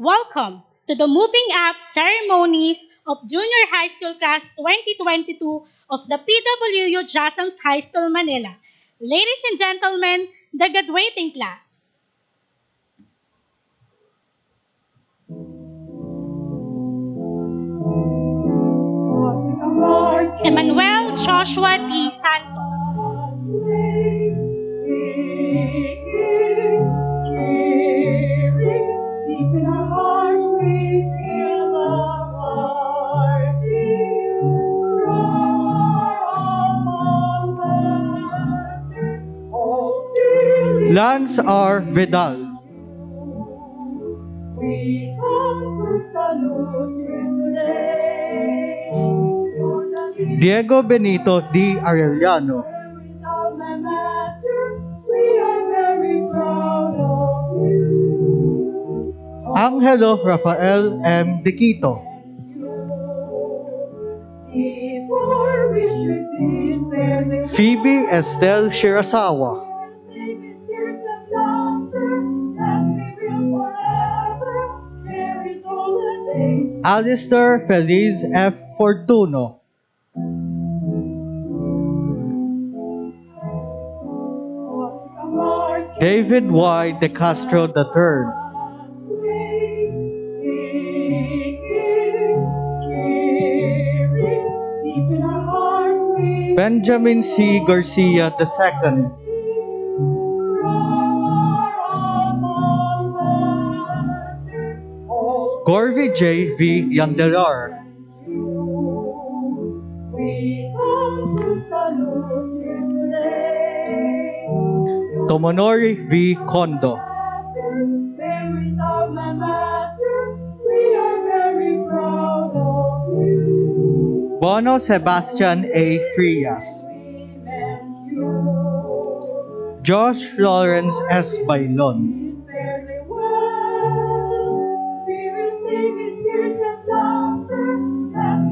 Welcome to the Moving Up Ceremonies of Junior High School Class 2022 of the PWU-JASMS High School Manila. Ladies and gentlemen, the graduating class. Emmanuel Joshua D. Santos. Lance R. Vidal. Diego Benito D. Arellano. Angelo Rafael M. Diquito. Phoebe Estelle Shirasawa. Alistair Feliz F. Fortuno. David Y. De Castro III. Benjamin C. Garcia II. Corby J. V. Yandelar. Tomonori V. Kondo. Bono Sebastian A. Frias. Josh Lawrence S. Bailon.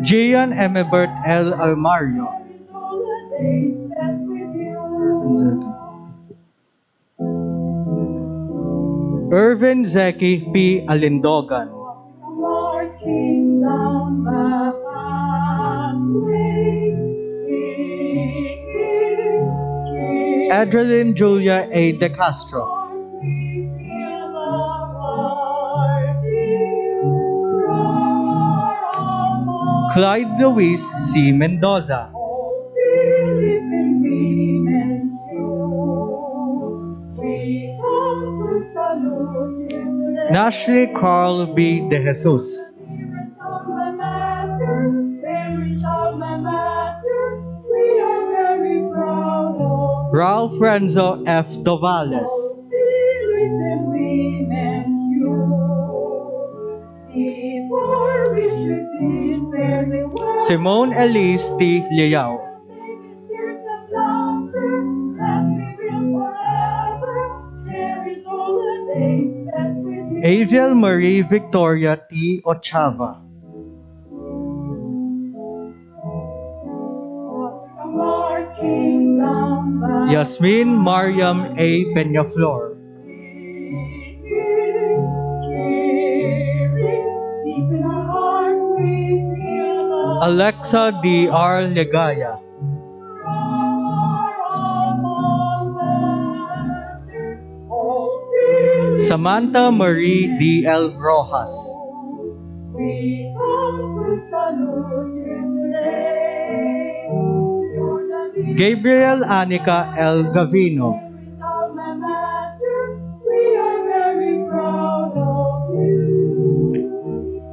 Gian Emebert L. Almario. Irvin Zeki P. Alindogan. Adreline Julia A. De Castro. Clyde Luis C. Mendoza. Nashley Carl B. De Jesus. Ralph Renzo F. Dovales. Simone Elise T. Liao. Aviel Marie Victoria T. Ochava. Yasmin Mariam A. Peñaflor. Alexa D. R. Legaya. Samantha Marie D. L. Rojas. Gabriel Anica L. Gavino.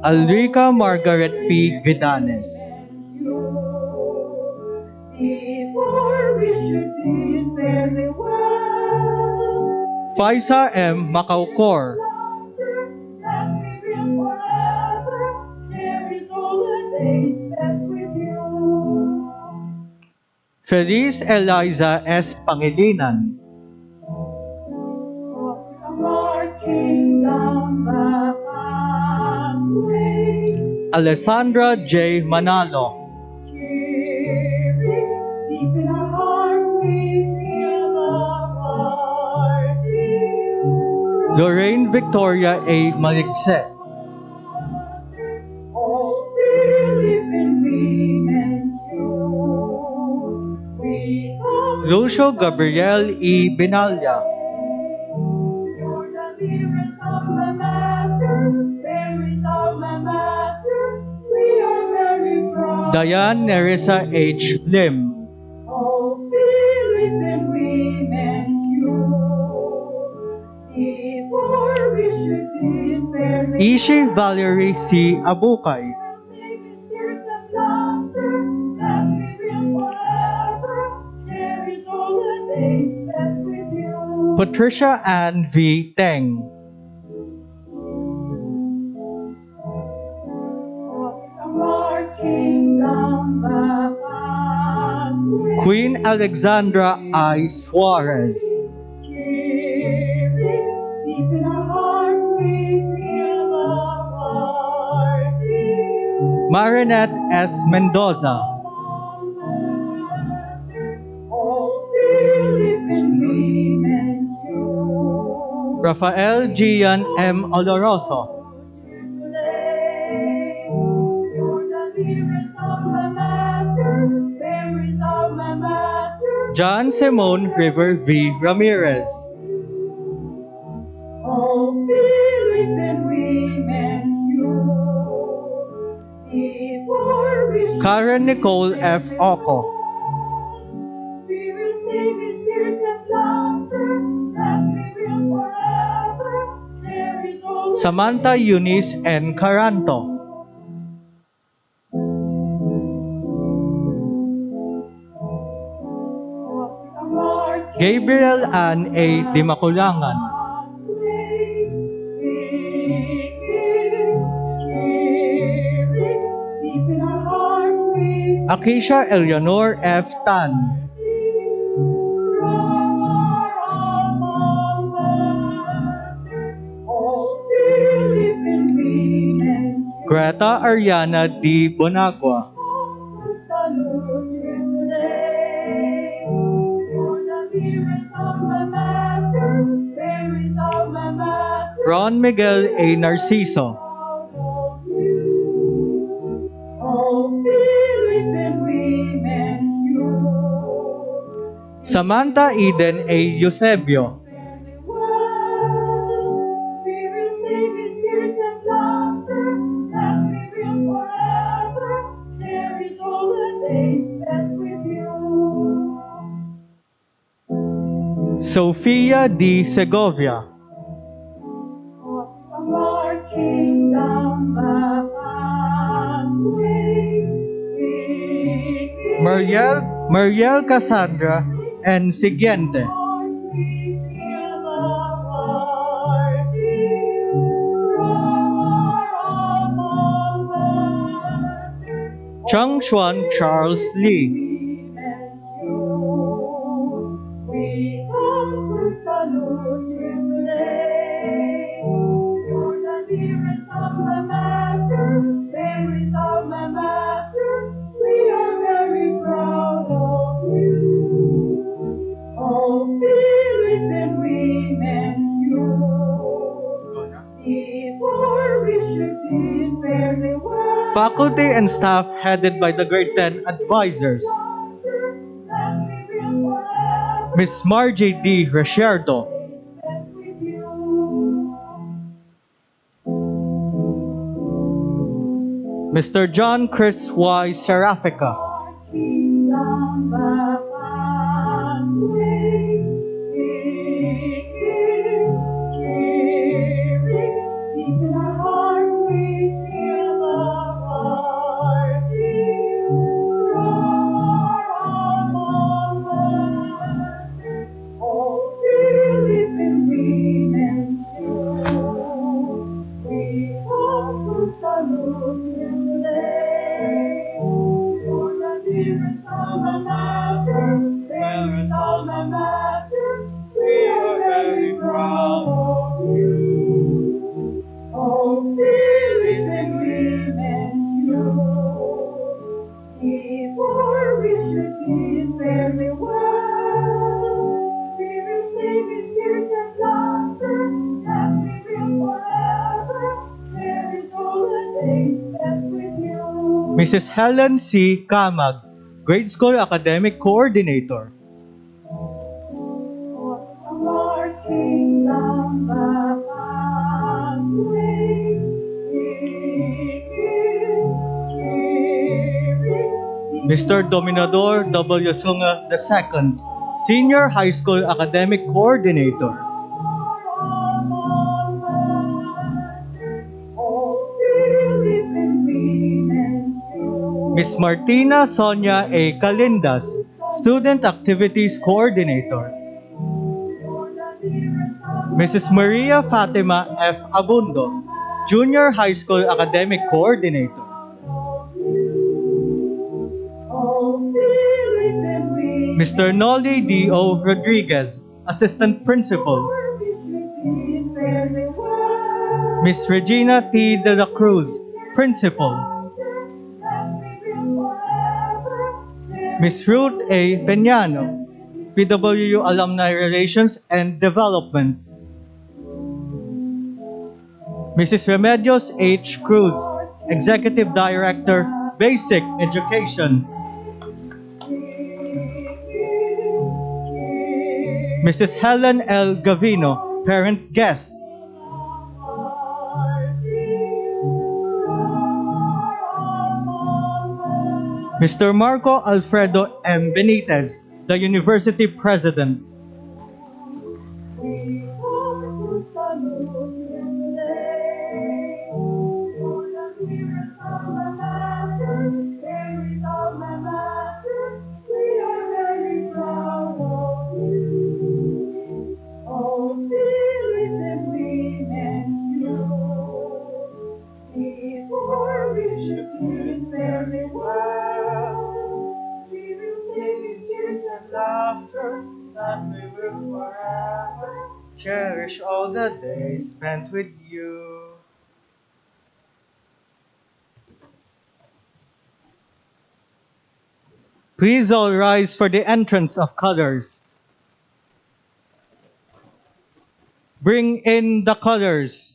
Alrica Margaret P. Vidanes. Faisa M. Macaucor. Feliz Eliza S. Pangilinan. Alessandra J. Manalo. Lorraine Victoria A. Maligse. Lucio Gabriel E. Binalya, Diane Nerissa H. Lim, Ishi Valerie C. Abukay, Patricia Ann V. Teng, Queen Alexandra I. Suarez, Marinette S. Mendoza, Rafael Gian M. Oloroso, John Simone River V. Ramirez, Karen Nicole F. Oco, Samantha Eunice N. Caranto, Gabriel Ann A. Dimaculangan, Acacia Eleanor F. Tan, Greta Ariana D. Bonagua, Ron Miguel A. Narciso, Samantha Eden A. Eusebio, Sofia D. Segovia, Mariel Cassandra N. Siguiente, Chung Xuan Charles Lee, faculty and staff headed by the grade 10 advisors, Miss Margie D. Ricciardo, Mr. John Chris Y. Serafica, Mrs. Helen C. Camag, Grade School Academic Coordinator, Marching down the pathway, Mr. Dominador W. Sunga II, Senior High School Academic Coordinator. Miss Martina Sonia A. Calindas, Student Activities Coordinator. Mrs. Maria Fatima F. Abundo, Junior High School Academic Coordinator. Mr. Noli D. O. Rodriguez, Assistant Principal. Miss Regina T. De la Cruz, Principal. Miss Ruth A. Peñano, PWU Alumni Relations and Development. Mrs. Remedios H. Cruz, Executive Director, Basic Education. Mrs. Helen L. Gavino, Parent Guest. Mr. Marco Alfredo M. Benitez, the University President. Before we should meet very well, we will sing tears and laughter that we will forever cherish all the days spent with you. Please all rise for the entrance of colors. Bring in the colors.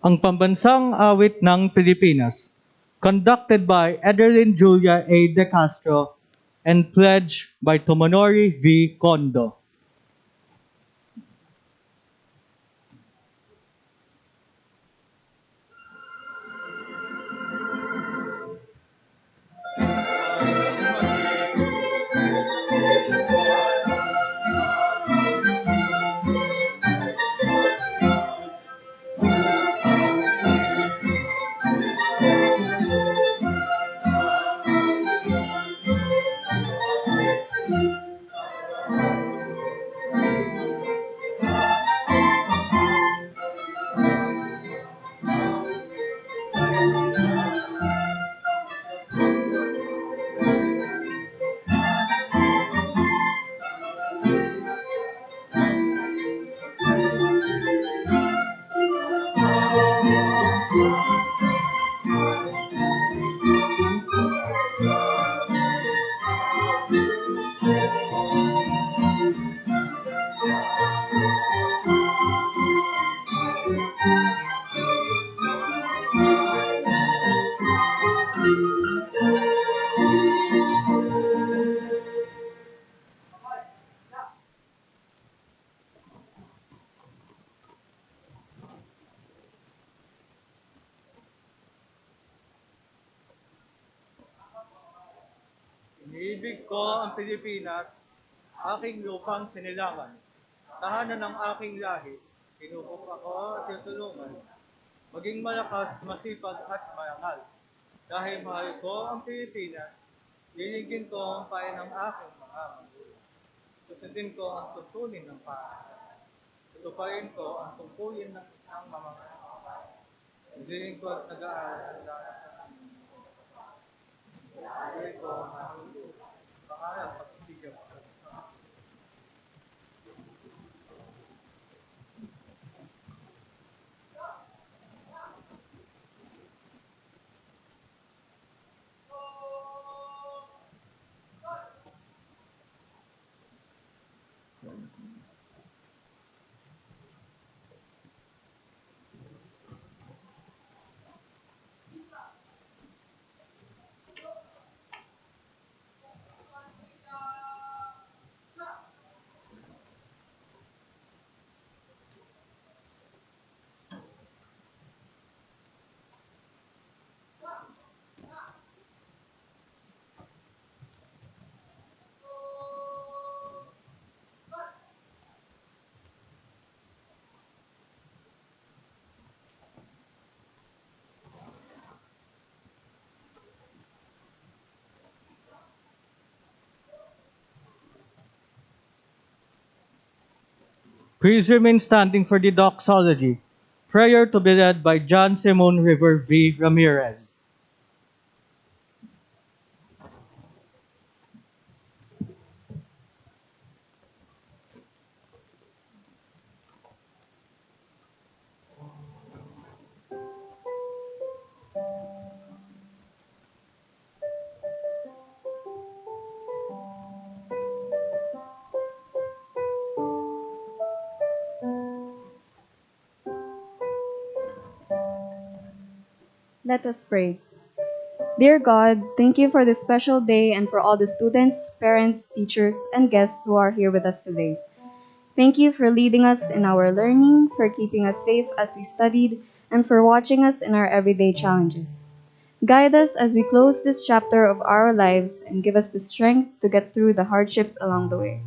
Ang Pambansang Awit ng Pilipinas, conducted by Ederlyn Julia A. De Castro and pledged by Tomonori V. Kondo. Iniibig ko ang Pilipinas, aking lupang sinilangan, tahanan ng aking lahi, tinupok ako at tinutulungan, maging malakas, masipag at marangal. Dahil mahal ko ang Pilipinas, liligin ko ang payan ng aking mga magulang. Susundin ko ang tuntunin ng paan. Tutuparin ko ang tungkulin ng isang mamamayan. Feeling ko at nag-aaral, handa na sa feeling ko, pangarap, pagsisigil. Please remain standing for the doxology. Prayer to be led by John Simon River V. Ramirez. Let us pray. Dear God, thank you for this special day and for all the students, parents, teachers, and guests who are here with us today. Thank you for leading us in our learning, for keeping us safe as we studied, and for watching us in our everyday challenges. Guide us as we close this chapter of our lives and give us the strength to get through the hardships along the way.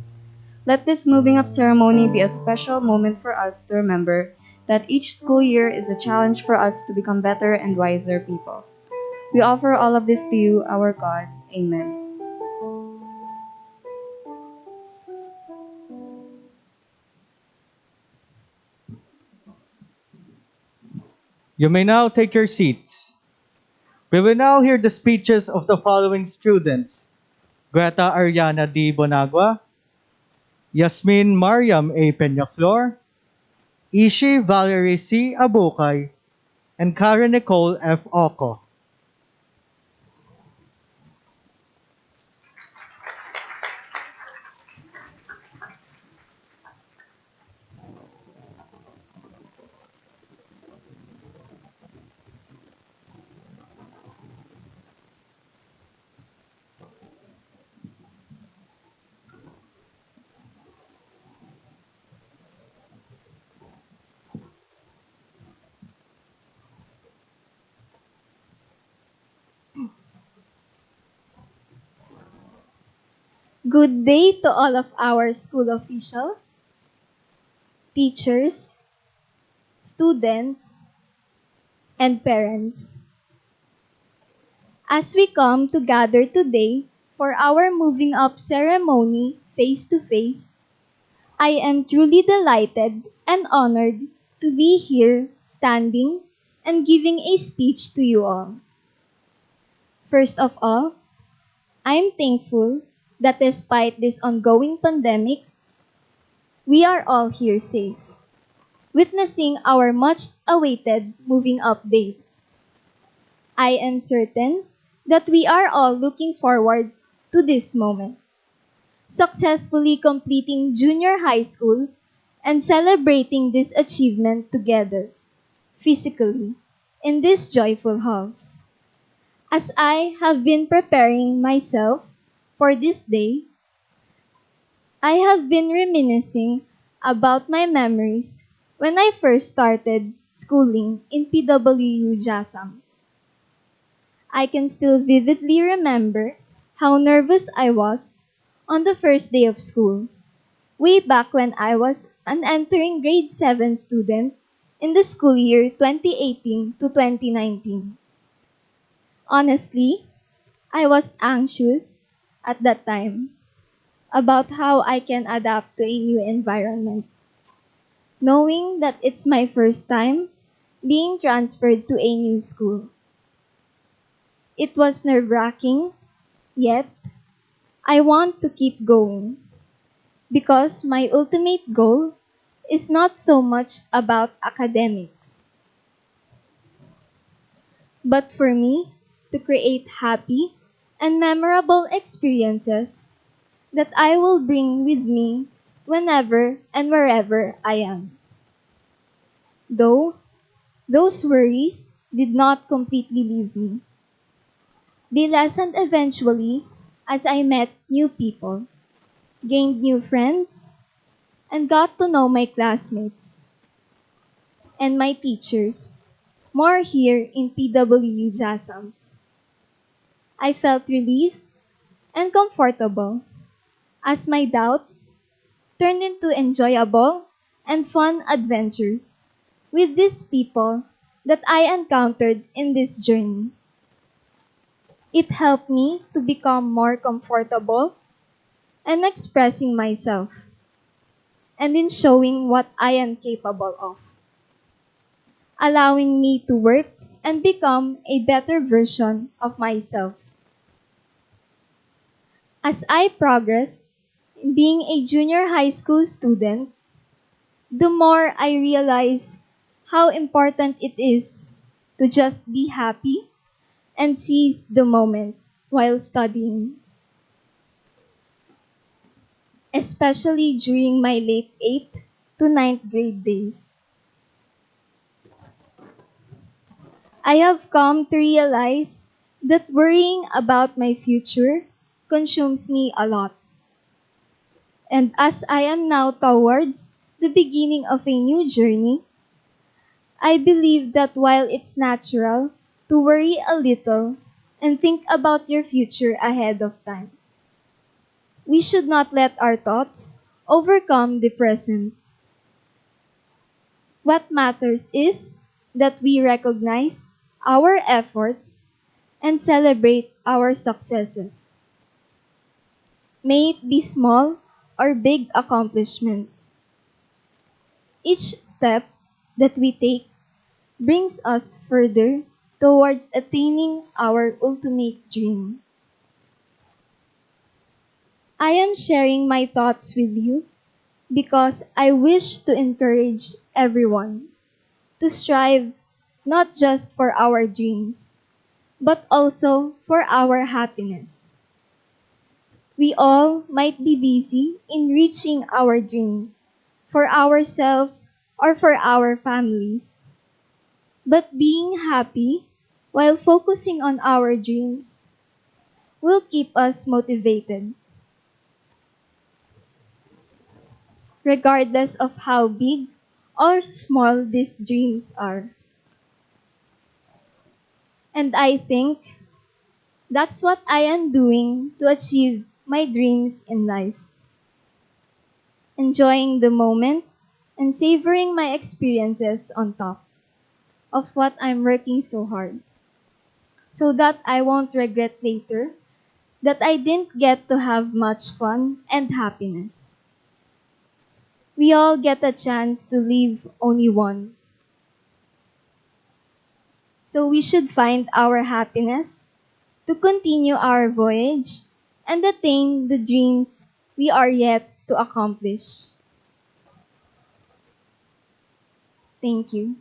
Let this moving up ceremony be a special moment for us to remember that each school year is a challenge for us to become better and wiser people. We offer all of this to you, our God. Amen. You may now take your seats. We will now hear the speeches of the following students: Greta Ariana D. Bonagua, Yasmin Mariam A. Peñaflor, Ishi Valerie C. Abukay, and Karen Nicole F. Oco. Good day to all of our school officials, teachers, students, and parents. As we come to gather today for our moving up ceremony face to face, I am truly delighted and honored to be here standing and giving a speech to you all. First of all, I'm thankful that despite this ongoing pandemic, we are all here safe, witnessing our much awaited moving up day. I am certain that we are all looking forward to this moment, successfully completing junior high school and celebrating this achievement together, physically, in these joyful halls. As I have been preparing myself for this day, I have been reminiscing about my memories when I first started schooling in PWU-JASMS. I can still vividly remember how nervous I was on the first day of school, way back when I was an entering grade 7 student in the school year 2018 to 2019. Honestly, I was anxious at that time about how I can adapt to a new environment, knowing that it's my first time being transferred to a new school. It was nerve-wracking, yet I want to keep going because my ultimate goal is not so much about academics, but for me to create happy and memorable experiences that I will bring with me whenever and wherever I am. Though those worries did not completely leave me, they lessened eventually as I met new people, gained new friends, and got to know my classmates and my teachers more here in PWU-JASMS. I felt relieved and comfortable as my doubts turned into enjoyable and fun adventures with these people that I encountered in this journey. It helped me to become more comfortable in expressing myself and in showing what I am capable of, allowing me to work and become a better version of myself. As I progressed in being a junior high school student, the more I realize how important it is to just be happy and seize the moment while studying, especially during my late 8th to ninth grade days. I have come to realize that worrying about my future consumes me a lot. And as I am now towards the beginning of a new journey, I believe that while it's natural to worry a little and think about your future ahead of time, we should not let our thoughts overcome the present. What matters is that we recognize our efforts and celebrate our successes. May it be small or big accomplishments. Each step that we take brings us further towards attaining our ultimate dream. I am sharing my thoughts with you because I wish to encourage everyone to strive not just for our dreams, but also for our happiness. We all might be busy in reaching our dreams for ourselves or for our families. But being happy while focusing on our dreams will keep us motivated, regardless of how big or small these dreams are. And I think that's what I am doing to achieve my dreams in life. Enjoying the moment and savoring my experiences on top of what I'm working so hard, so that I won't regret later that I didn't get to have much fun and happiness. We all get a chance to live only once, so we should find our happiness to continue our voyage and attain the dreams we are yet to accomplish. Thank you.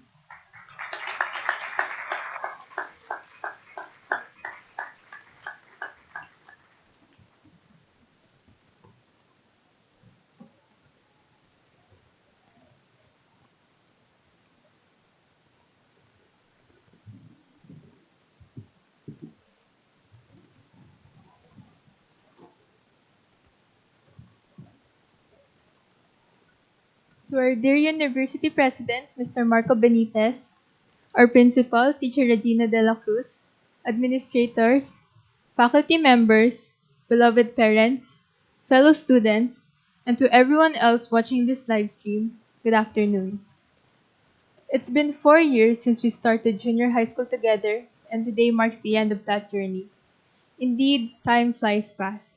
To our dear University President, Mr. Marco Benitez, our Principal, Teacher Regina de la Cruz, administrators, faculty members, beloved parents, fellow students, and to everyone else watching this live stream, good afternoon. It's been 4 years since we started junior high school together, and today marks the end of that journey. Indeed, time flies fast.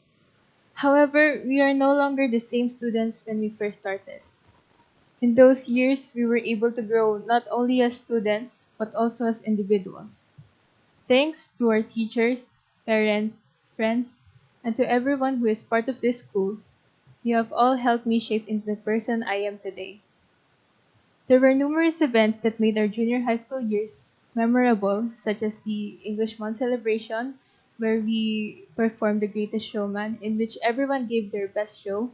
However, we are no longer the same students when we first started. In those years, we were able to grow not only as students, but also as individuals. Thanks to our teachers, parents, friends, and to everyone who is part of this school, you have all helped me shape into the person I am today. There were numerous events that made our junior high school years memorable, such as the English Month celebration, where we performed The Greatest Showman, in which everyone gave their best show,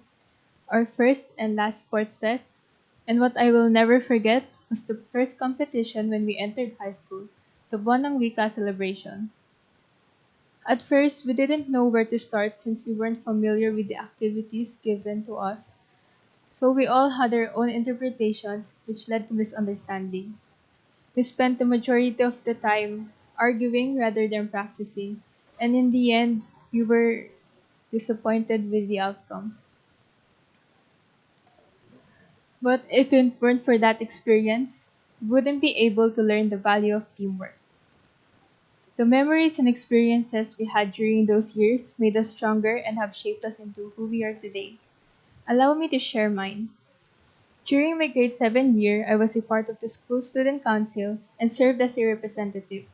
our first and last sports fest, and what I will never forget was the first competition when we entered high school, the Bonang Wika celebration. At first, we didn't know where to start since we weren't familiar with the activities given to us, so we all had our own interpretations, which led to misunderstanding. We spent the majority of the time arguing rather than practicing, and in the end, we were disappointed with the outcomes. But if it weren't for that experience, we wouldn't be able to learn the value of teamwork. The memories and experiences we had during those years made us stronger and have shaped us into who we are today. Allow me to share mine. During my grade 7 year, I was a part of the school student council and served as a representative.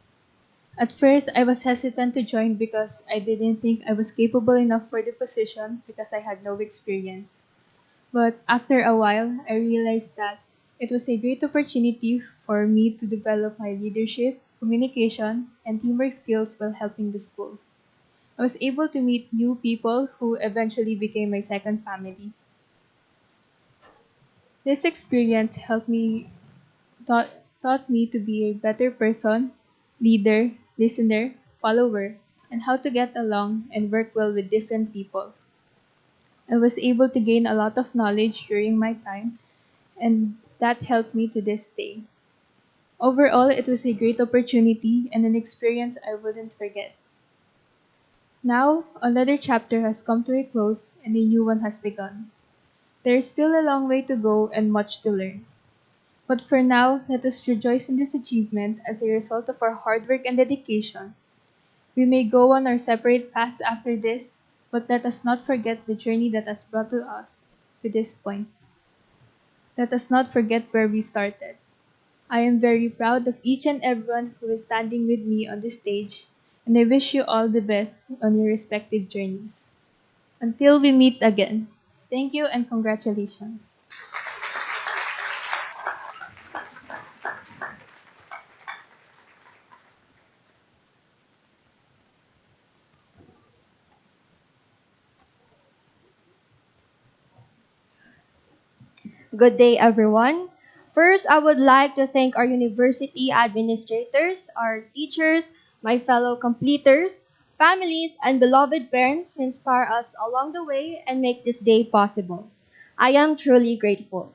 At first, I was hesitant to join because I didn't think I was capable enough for the position because I had no experience. But after a while, I realized that it was a great opportunity for me to develop my leadership, communication, and teamwork skills while helping the school. I was able to meet new people who eventually became my second family. This experience taught, taught me to be a better person, leader, listener, follower, and how to get along and work well with different people. I was able to gain a lot of knowledge during my time, and that helped me to this day. Overall, it was a great opportunity and an experience I wouldn't forget. Now, another chapter has come to a close and a new one has begun. There is still a long way to go and much to learn. But for now, let us rejoice in this achievement as a result of our hard work and dedication. We may go on our separate paths after this, but let us not forget the journey that has brought to us to this point. Let us not forget where we started. I am very proud of each and everyone who is standing with me on this stage, and I wish you all the best on your respective journeys. Until we meet again, thank you and congratulations. Good day, everyone. First, I would like to thank our university administrators, our teachers, my fellow completers, families, and beloved parents who inspire us along the way and make this day possible. I am truly grateful.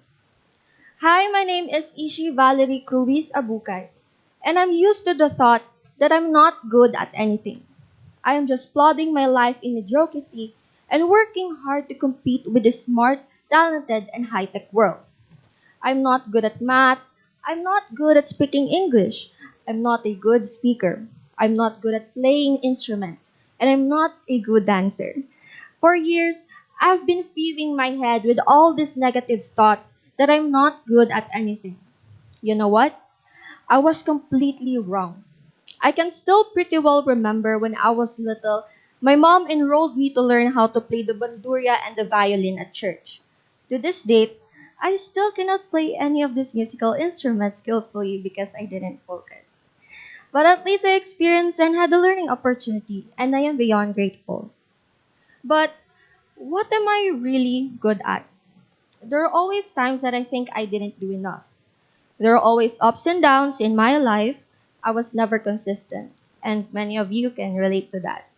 Hi, my name is Ishi Valerie Cruis Abukay, and I'm used to the thought that I'm not good at anything. I am just plodding my life in mediocrity and working hard to compete with the smart, talented, and high-tech world. I'm not good at math. I'm not good at speaking English. I'm not a good speaker. I'm not good at playing instruments. And I'm not a good dancer. For years, I've been filling my head with all these negative thoughts that I'm not good at anything. You know what? I was completely wrong. I can still pretty well remember when I was little, my mom enrolled me to learn how to play the bandurria and the violin at church. To this date, I still cannot play any of these musical instruments skillfully because I didn't focus. But at least I experienced and had a learning opportunity, and I am beyond grateful. But what am I really good at? There are always times that I think I didn't do enough. There are always ups and downs in my life. I was never consistent, and many of you can relate to that.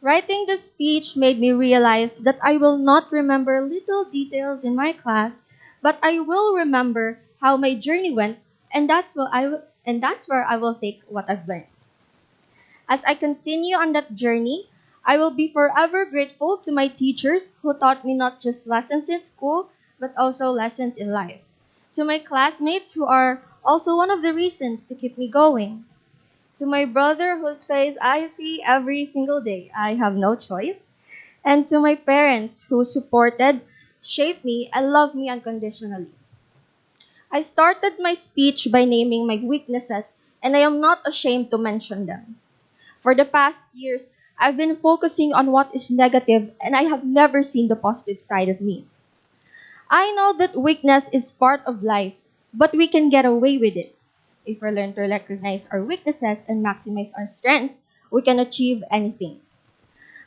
Writing the speech made me realize that I will not remember little details in my class, but I will remember how my journey went, and that's where I will take what I've learned. As I continue on that journey, I will be forever grateful to my teachers who taught me not just lessons in school, but also lessons in life. To my classmates who are also one of the reasons to keep me going. To my brother whose face I see every single day, I have no choice. And to my parents who supported, shaped me, and loved me unconditionally. I started my speech by naming my weaknesses, and I am not ashamed to mention them. For the past years, I've been focusing on what is negative, and I have never seen the positive side of me. I know that weakness is part of life, but we can get away with it. If we learn to recognize our weaknesses and maximize our strengths, we can achieve anything.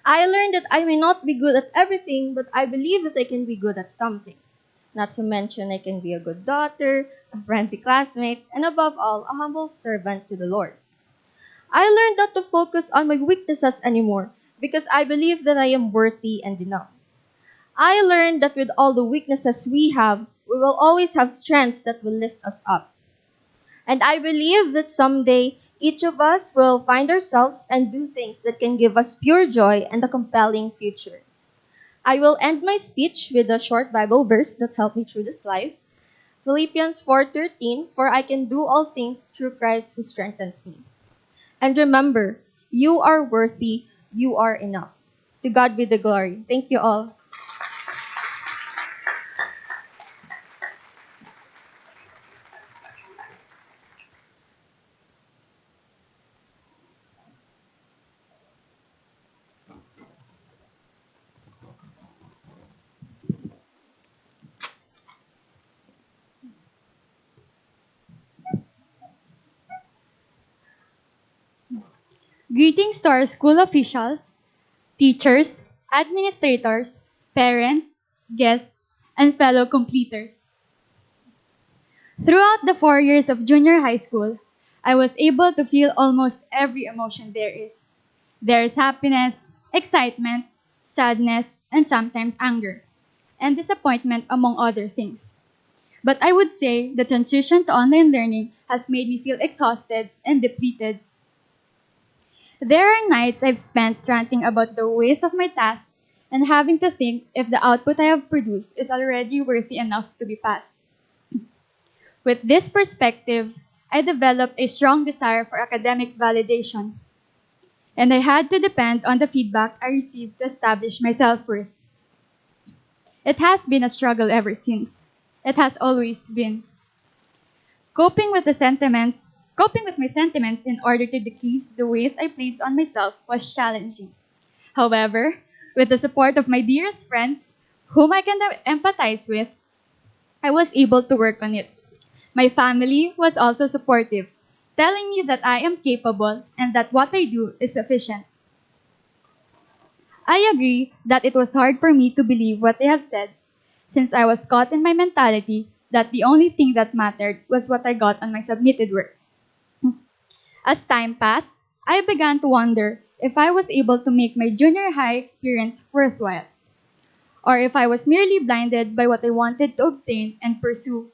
I learned that I may not be good at everything, but I believe that I can be good at something. Not to mention, I can be a good daughter, a friendly classmate, and above all, a humble servant to the Lord. I learned not to focus on my weaknesses anymore because I believe that I am worthy and enough. I learned that with all the weaknesses we have, we will always have strengths that will lift us up. And I believe that someday each of us will find ourselves and do things that can give us pure joy and a compelling future. I will end my speech with a short Bible verse that helped me through this life. Philippians 4:13, for I can do all things through Christ who strengthens me. And remember, you are worthy, you are enough. To God be the glory. Thank you all. Greetings to our school officials, teachers, administrators, parents, guests, and fellow completers. Throughout the 4 years of junior high school, I was able to feel almost every emotion there is. There is happiness, excitement, sadness, and sometimes anger, and disappointment, among other things. But I would say the transition to online learning has made me feel exhausted and depleted. There are nights I've spent ranting about the weight of my tasks and having to think if the output I have produced is already worthy enough to be passed. With this perspective, I developed a strong desire for academic validation, and I had to depend on the feedback I received to establish my self-worth. It has been a struggle ever since. It has always been. Coping with my sentiments in order to decrease the weight I placed on myself was challenging. However, with the support of my dearest friends, whom I can empathize with, I was able to work on it. My family was also supportive, telling me that I am capable and that what I do is sufficient. I agree that it was hard for me to believe what they have said, since I was caught in my mentality that the only thing that mattered was what I got on my submitted works. As time passed, I began to wonder if I was able to make my junior high experience worthwhile, or if I was merely blinded by what I wanted to obtain and pursue.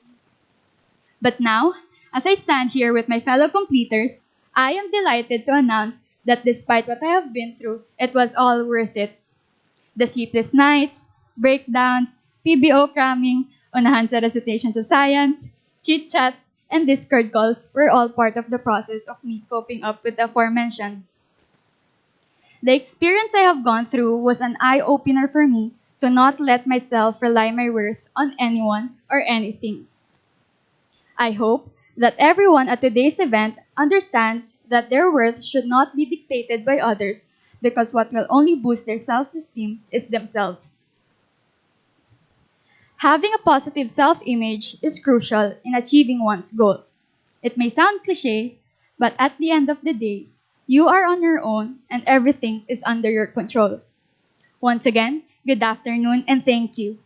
But now, as I stand here with my fellow completers, I am delighted to announce that despite what I have been through, it was all worth it. The sleepless nights, breakdowns, PBO cramming, unahan sa recitation sa science, chit-chats, and Discord calls were all part of the process of me coping up with the aforementioned. The experience I have gone through was an eye-opener for me to not let myself rely my worth on anyone or anything. I hope that everyone at today's event understands that their worth should not be dictated by others because what will only boost their self-esteem is themselves. Having a positive self-image is crucial in achieving one's goal. It may sound cliche, but at the end of the day, you are on your own and everything is under your control. Once again, good afternoon and thank you.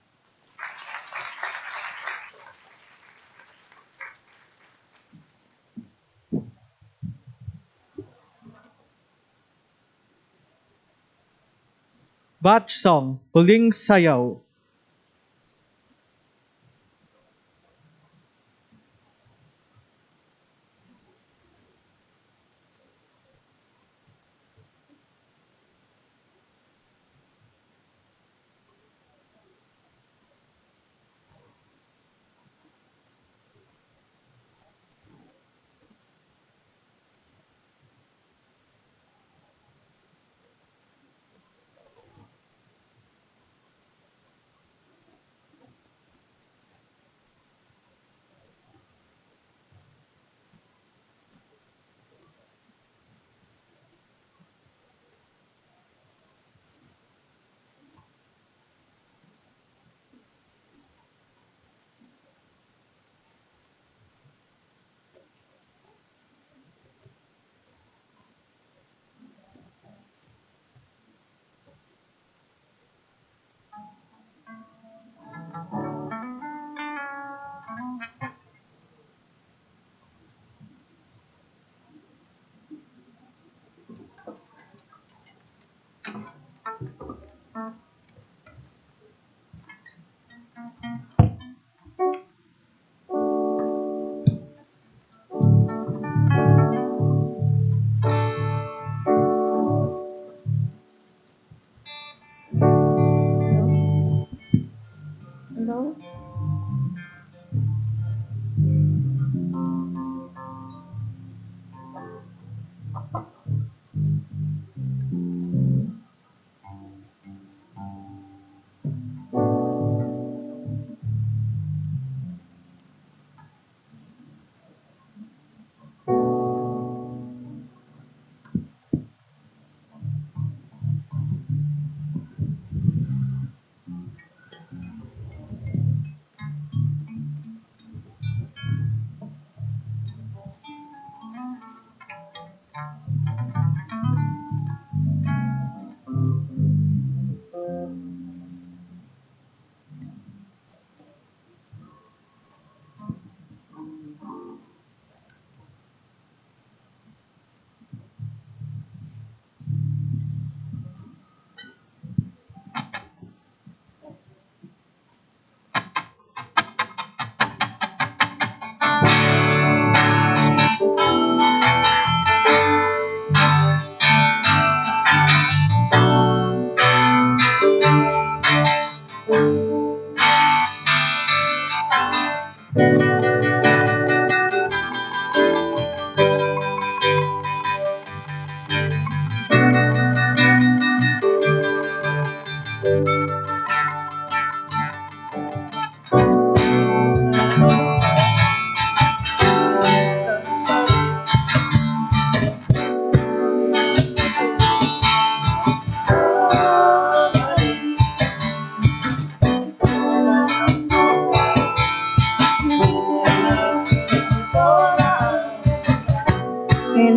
Batch song, Huling Sayaw.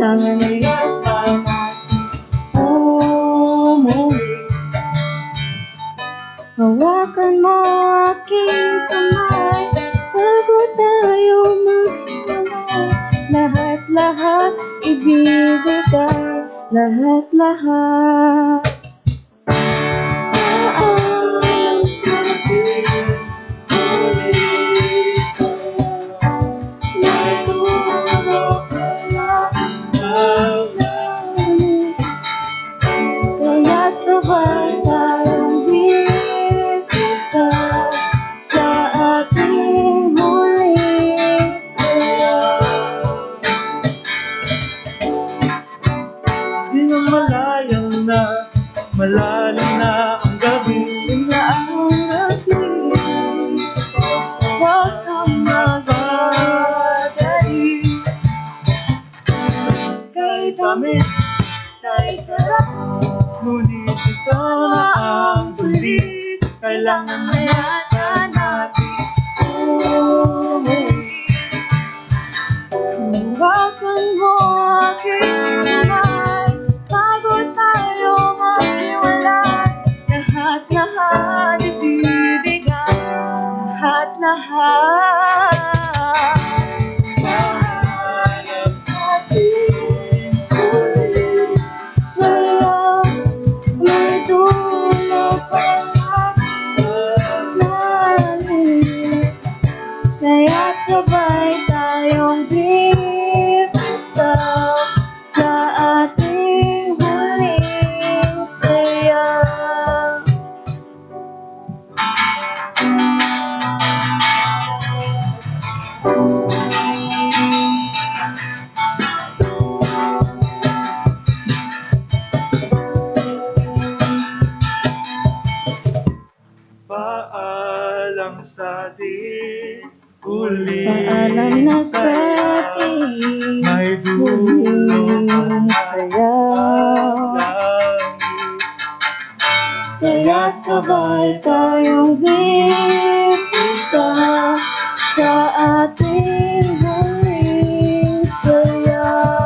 kailangan ay umuwi. Hawakan mo aking kamay bago tayo maghiwalay. Lahat-lahat ibibigay, lahat-lahat. Paalam sa ating huli sa'yo. May tulog na langit, kaya't sabay tayong bibitaw sa ating huling sayaw. Di na malayang na, malalim na ang gabi. Bigla ang naging, huwag kang magmadali. Kay tamis, kay sarap, Ngunit ito na ang huli. Kailangan na yata natin umuwi. Hawakan mo aking kamay bago tayo maghiwalay. Lahat-lahat ibibigay, lahat-lahat. Paalam sa ating huli sa'yo. May tulog pa ang langit, kaya't sabay tayong bibitaw sa ating huling sayaw. Paalam sa ating huli. Paalam na sa ating May dulong huling sayaw. langit. Kaya't sabay tayong bibitaw sa ating huling sayaw.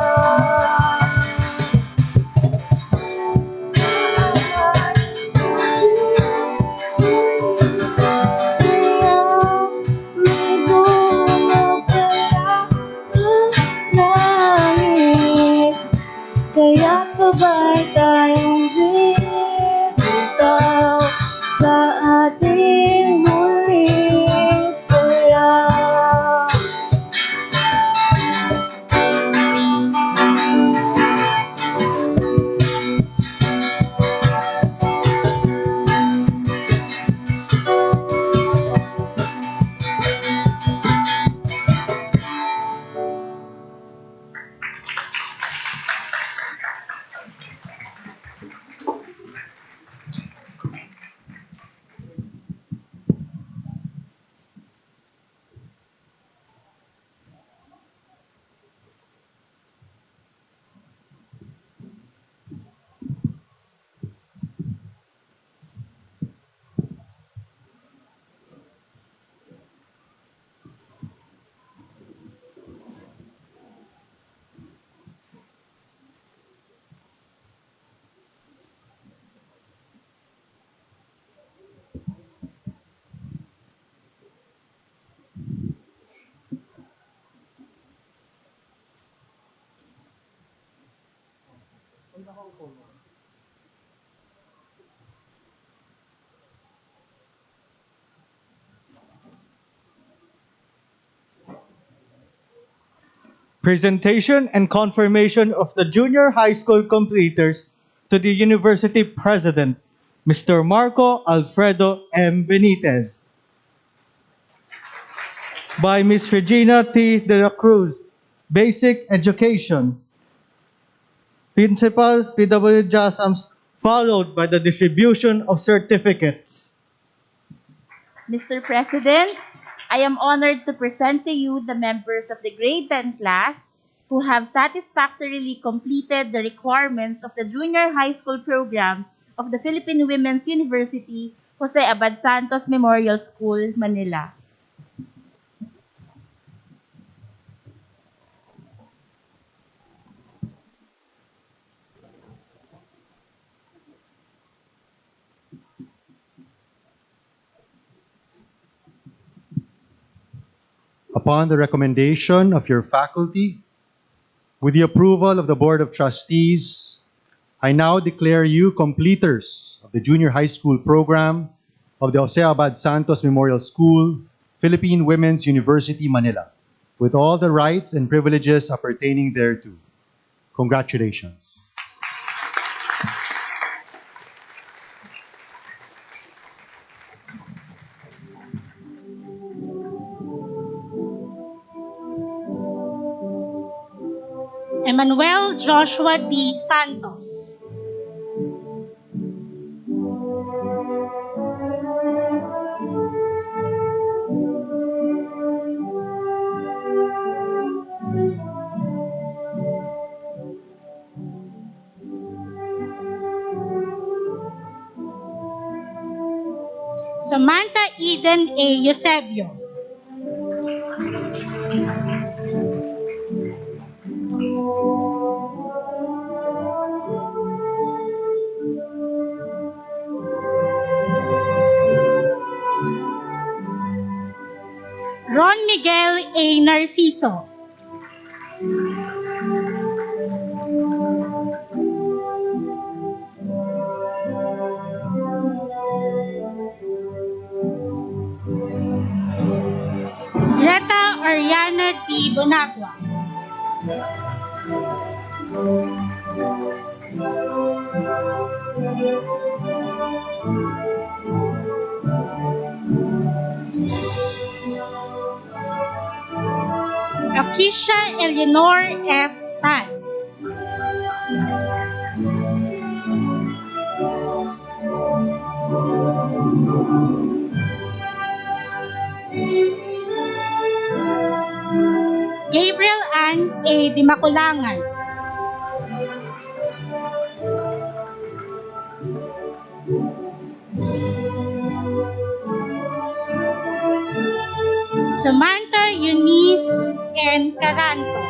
Sayaw, may dulog kaya ang langit, kaya't sabay tayong bibitaw sa ating huling sayaw. Presentation and confirmation of the junior high school completers to the university president, Mr. Marco Alfredo M. Benitez. By Ms. Regina T. de la Cruz, Basic Education. Principal, PWU-JASMS, followed by the distribution of certificates. Mr. President, I am honored to present to you the members of the grade 10 class who have satisfactorily completed the requirements of the junior high school program of the Philippine Women's University, Jose Abad Santos Memorial School, Manila. upon the recommendation of your faculty, with the approval of the Board of Trustees, I now declare you completers of the junior high school program of the Jose Abad Santos Memorial School, Philippine Women's University, Manila, with all the rights and privileges appertaining thereto. Congratulations. Emmanuel Joshua D. Santos. Samantha Eden A. Eusebio. Ron Miguel A. Narciso. Greta Ariana D. Bonagua. Akisha Eleanor F. Tan. Gabriel Ann A. Dimakulangan. Samantha Eunice N. Caranto.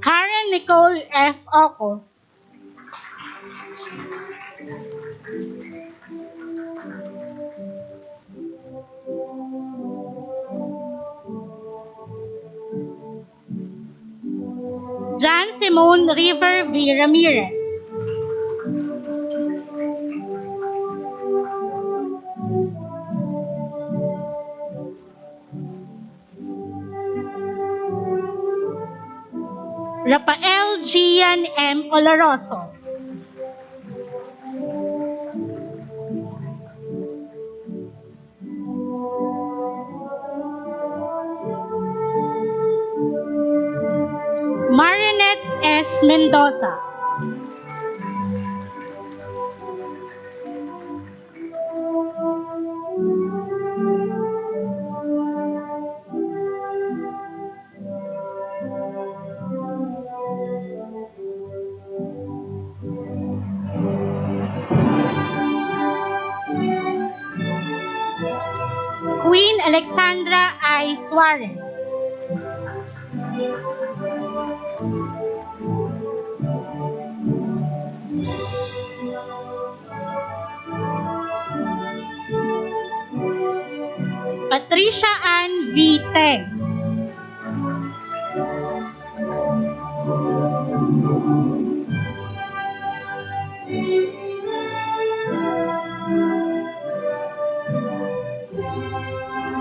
Karen Nicole F. Oco. Jan Simone River V. Ramirez. Rafael Gian M. Oloroso. Marinette S. Mendoza. Queen Alexandra I. Suarez. Patricia Ann V. Teng.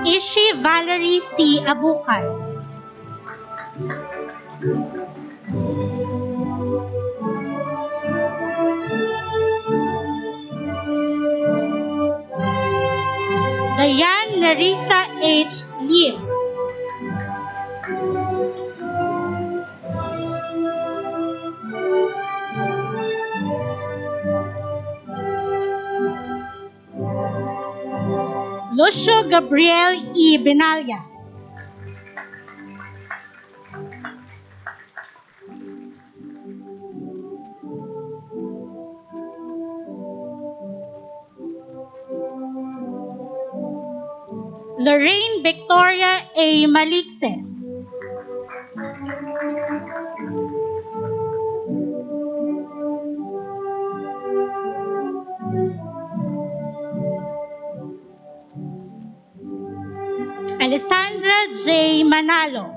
Ishi Valerie C. Abukay. Diane Nerissa H. Lim. Lucio Gabriel E. Benalya. Lorraine Victoria A. Malikse. Alessandra J. Manalo.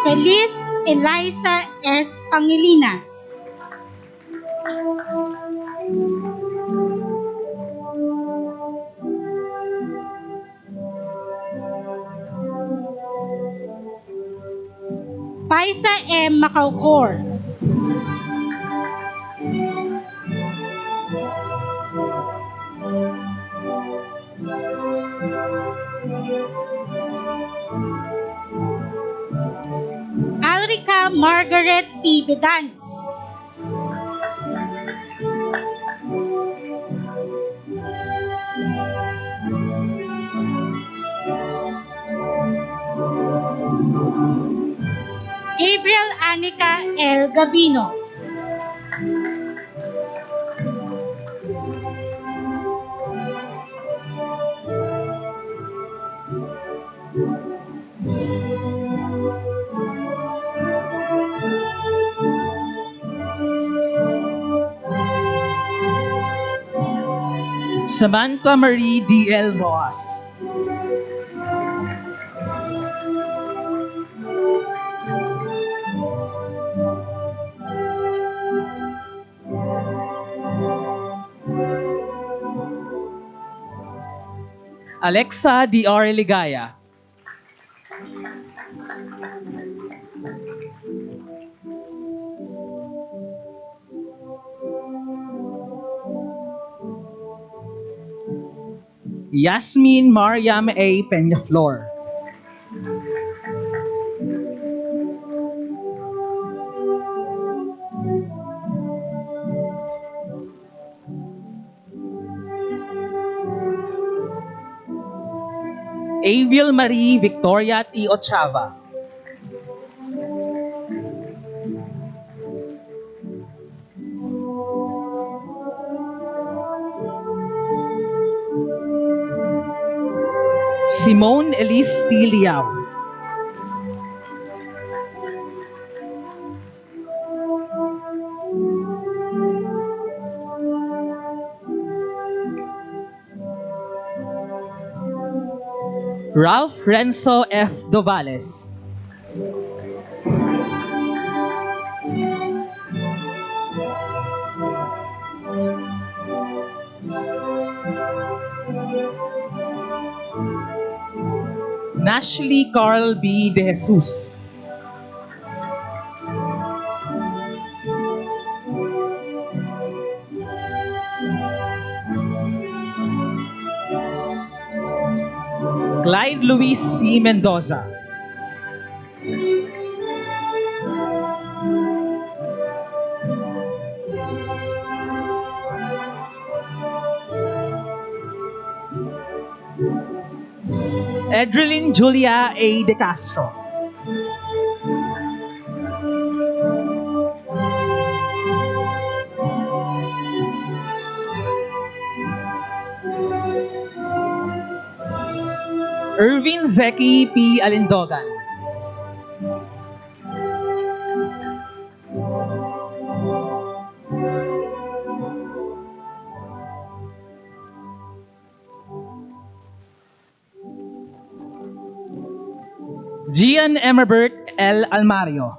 Feliz Eliza S. Pangilinan. Paisa M. Macaucor. Alrica Margaret P. Bedanis. Gabriel Anica L. Gabino. Samantha Marie D.L. Roas. Alexa D.R. Ligaya. Yasmin Mariam A. Peñaflor. Aviel Marie Victoria T. Ochava. Simone Elise T. Liao. Ralph Renzo F. Dovales. Nashley Carl B. De Jesus. Clyde Luis C. Mendoza. Edrelyn Julia A. De Castro. Irvin Zeki P. Alindogan. Gian Emerbert L. Almario.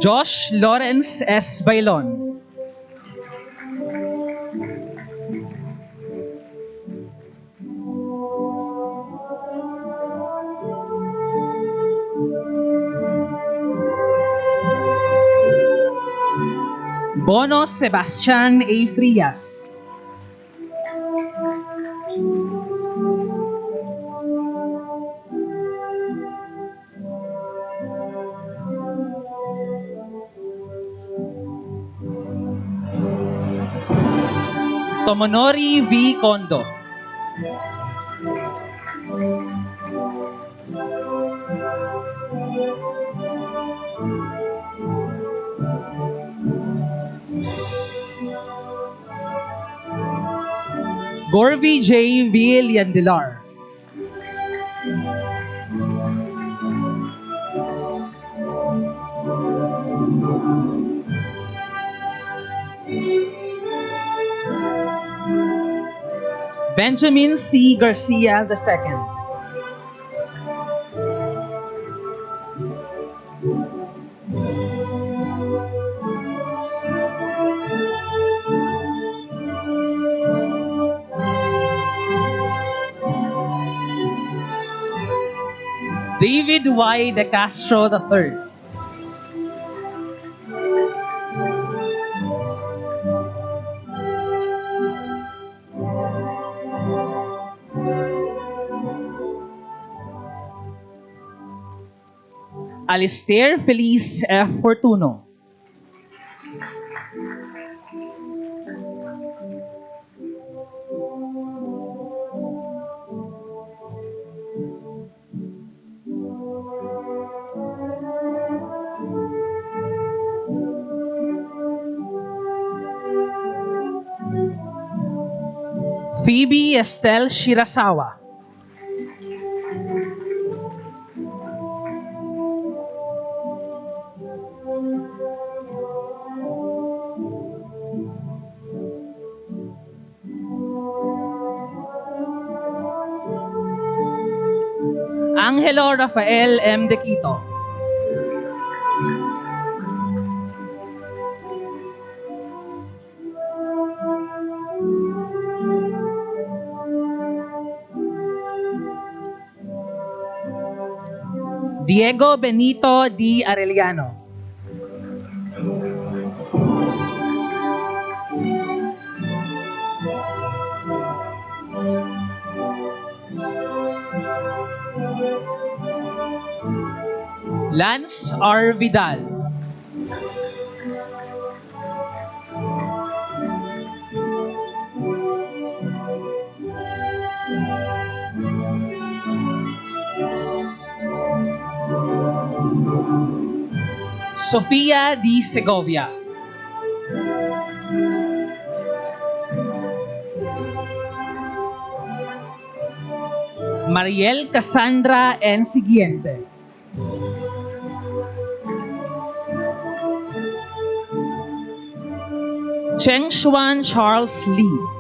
Josh Lawrence S. Bailon. Bono Sebastian A. Frias. Tomonori V. Kondo. Gorvy J. Villandilar. Benjamin C. Garcia II. David Y. De Castro III. Alistair Feliz F. Fortuno. Phoebe Estelle Shirasawa. Angelo Rafael M. De Quito. Diego Benito D. Arellano. Lance R. Vidal. Sofia D. Segovia. Mariel Cassandra N. Siguiente. Cheng Xuan Charles Lee.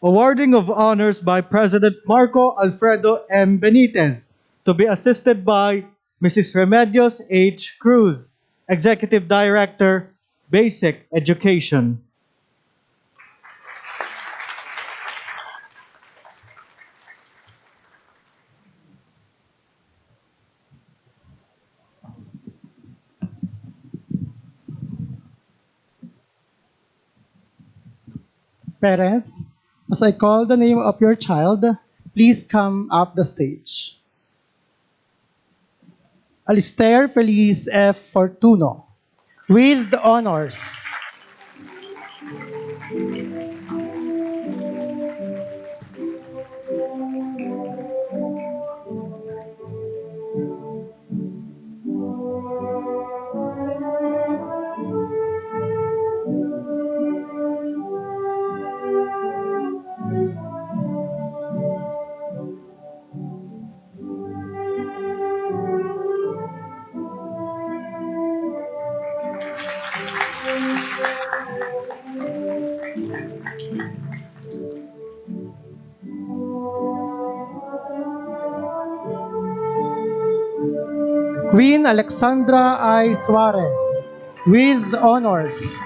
Awarding of honors by President Marco Alfredo M. Benitez, to be assisted by Mrs. Remedios H. Cruz, Executive Director, Basic Education. Parents, as I call the name of your child, please come up the stage. Alistair Feliz F. Fortuno, with the honors. Queen Alexandra I. Suarez, with honors.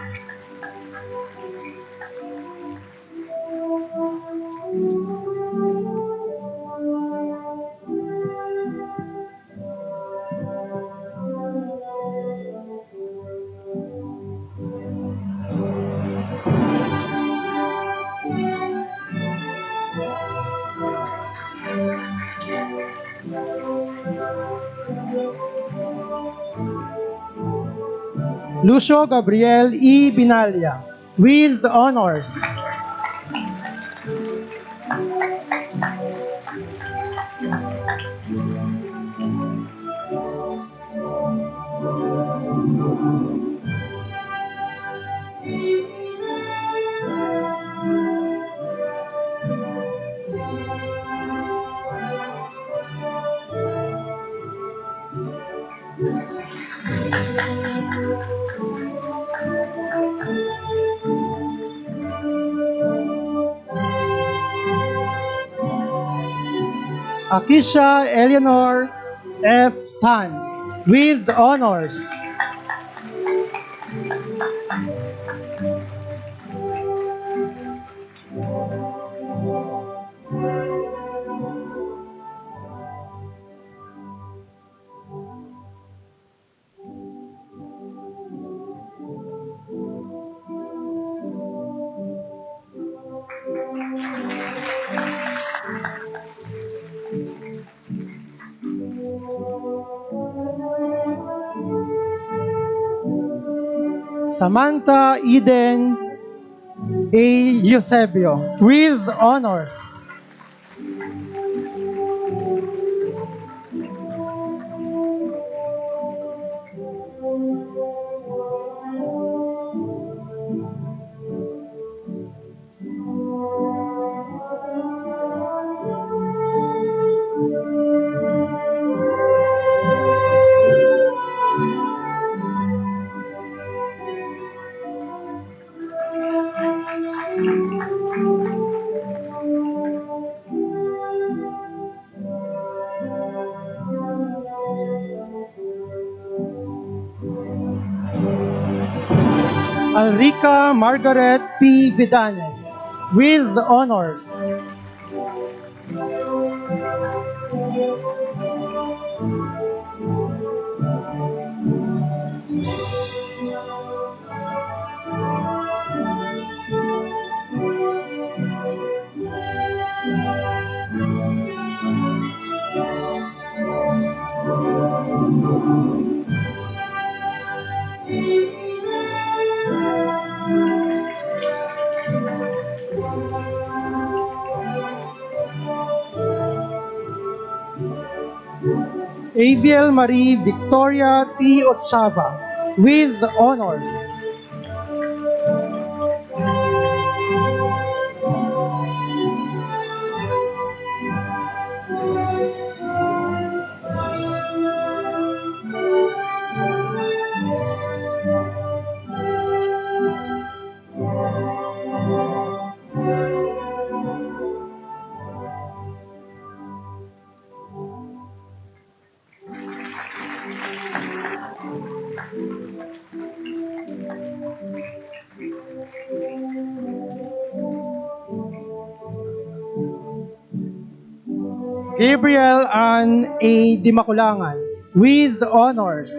Lucio Gabriel E. Binalya, with honors. Akisha Eleanor F. Tan, with honors. Samantha Eden A. Eusebio, with honors. Alrica Margaret P. Vidanes, with honors. Abiel Marie Victoria T. Ochava, with honors. Gabriel Ann A. Dimakulangan, with honors.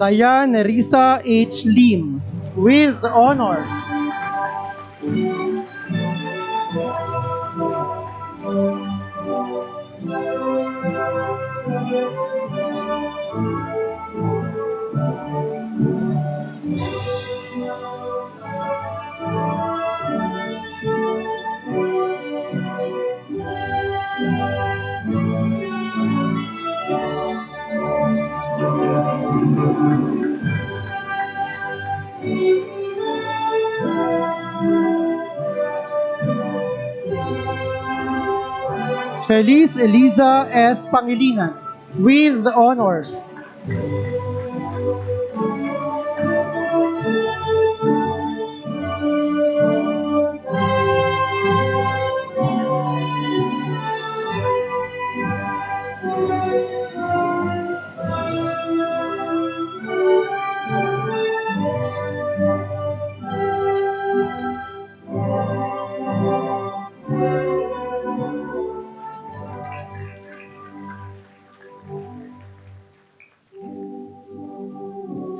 Diane Nerissa H. Lim, with honors. Feliz Eliza S. Pangilinan with honors.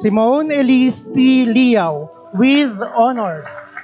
Simone Elise T. Liao with honors.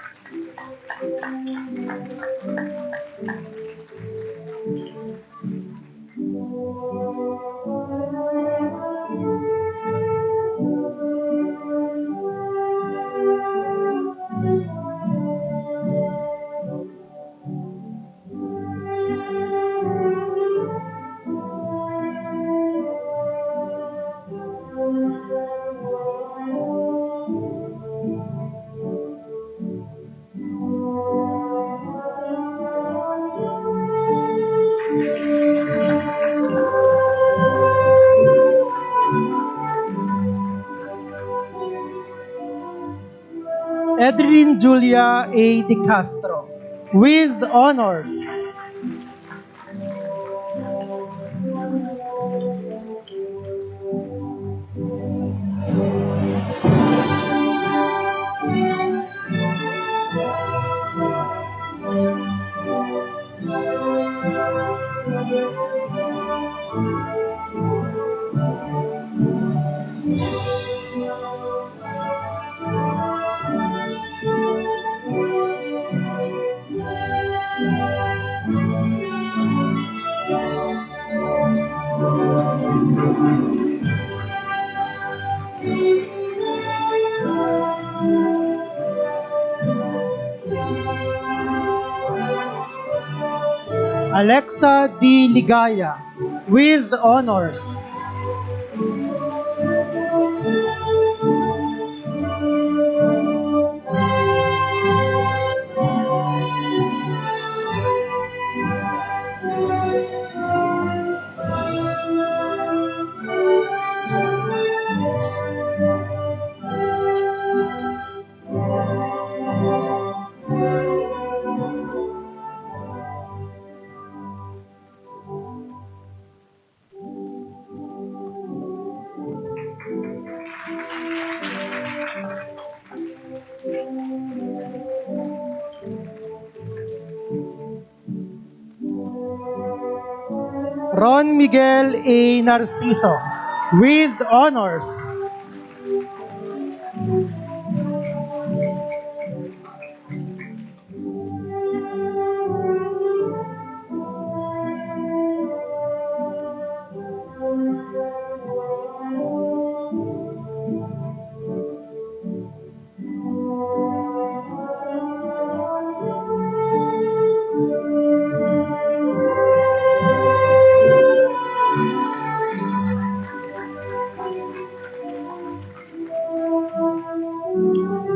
Edrin Julia A. De Castro with honors. Alexa D. Ligaya with honors. Ron Miguel A. Narciso with honors.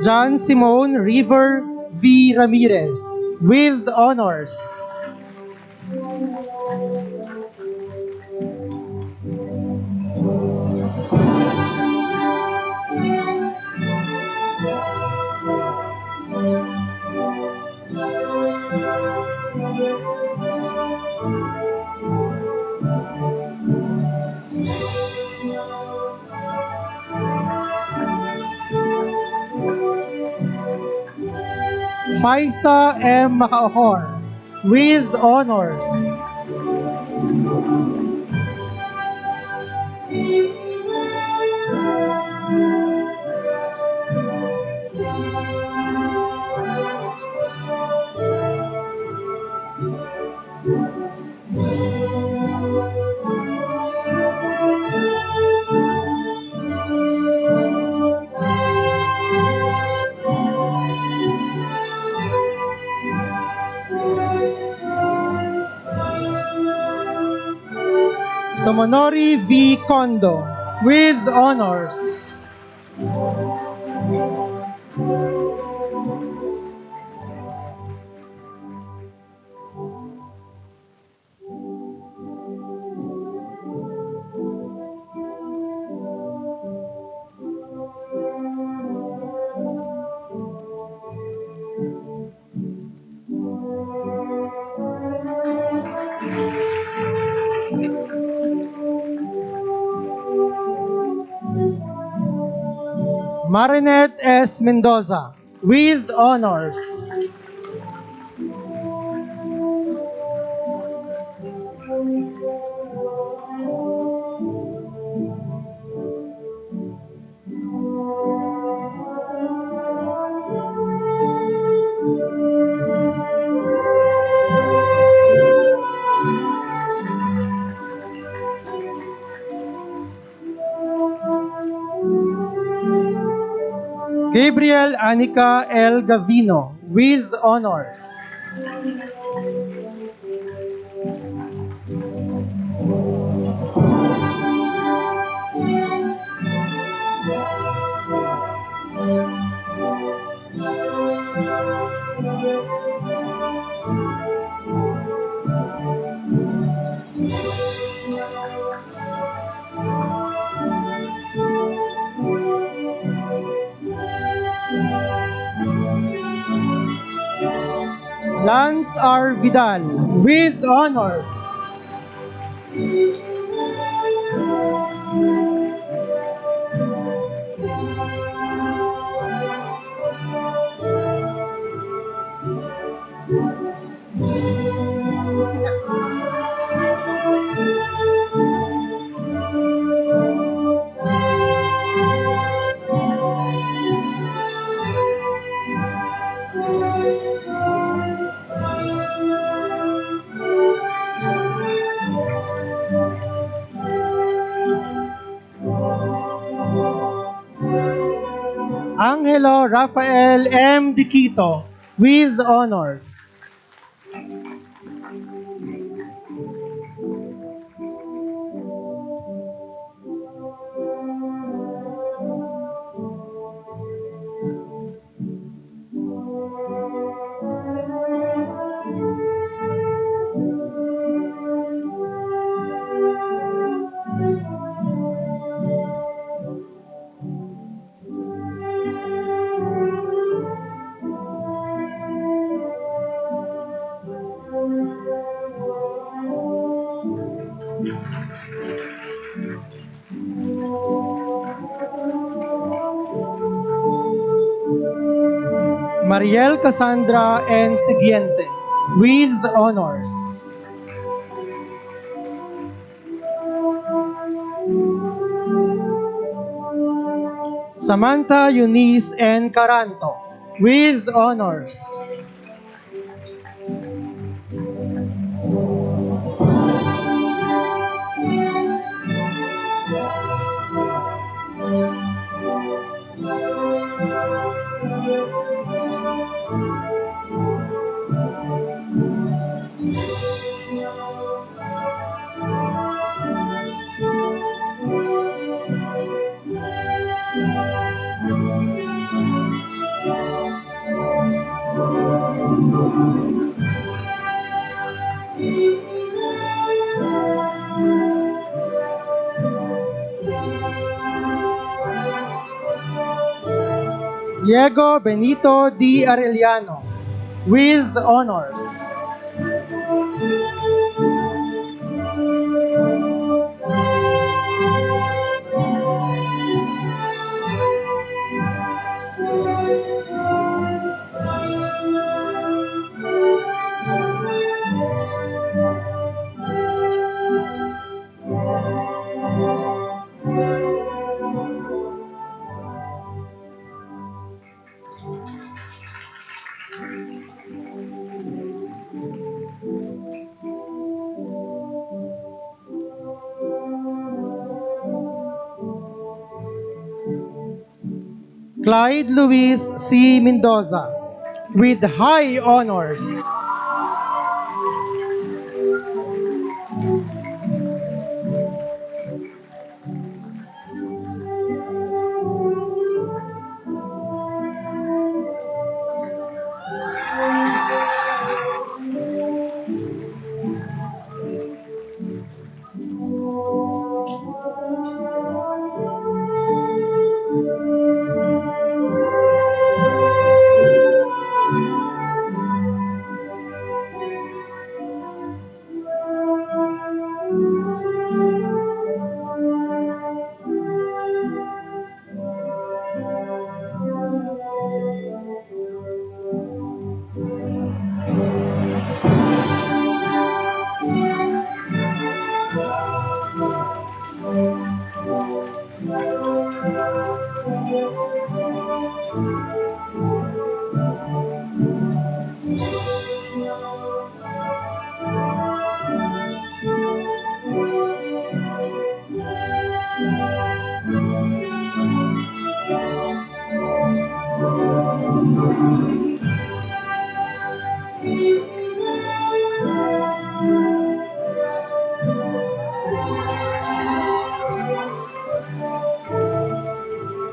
John Simone River V. Ramirez with honors. Faisa M. Macaojor with honors. Tomonori V. Kondo with honors. Marinette S. Mendoza, with honors. Gabriel Anika L. Gavino, with honors. Lance R. Vidal, with honors. Angelo Rafael M. Diquito, with honors. Mariel Cassandra N. Siguiente, with honors. Samantha Eunice N. Caranto, with honors. Diego Benito D. Arellano, with honors. Clyde Luis C. Mendoza, with high honors.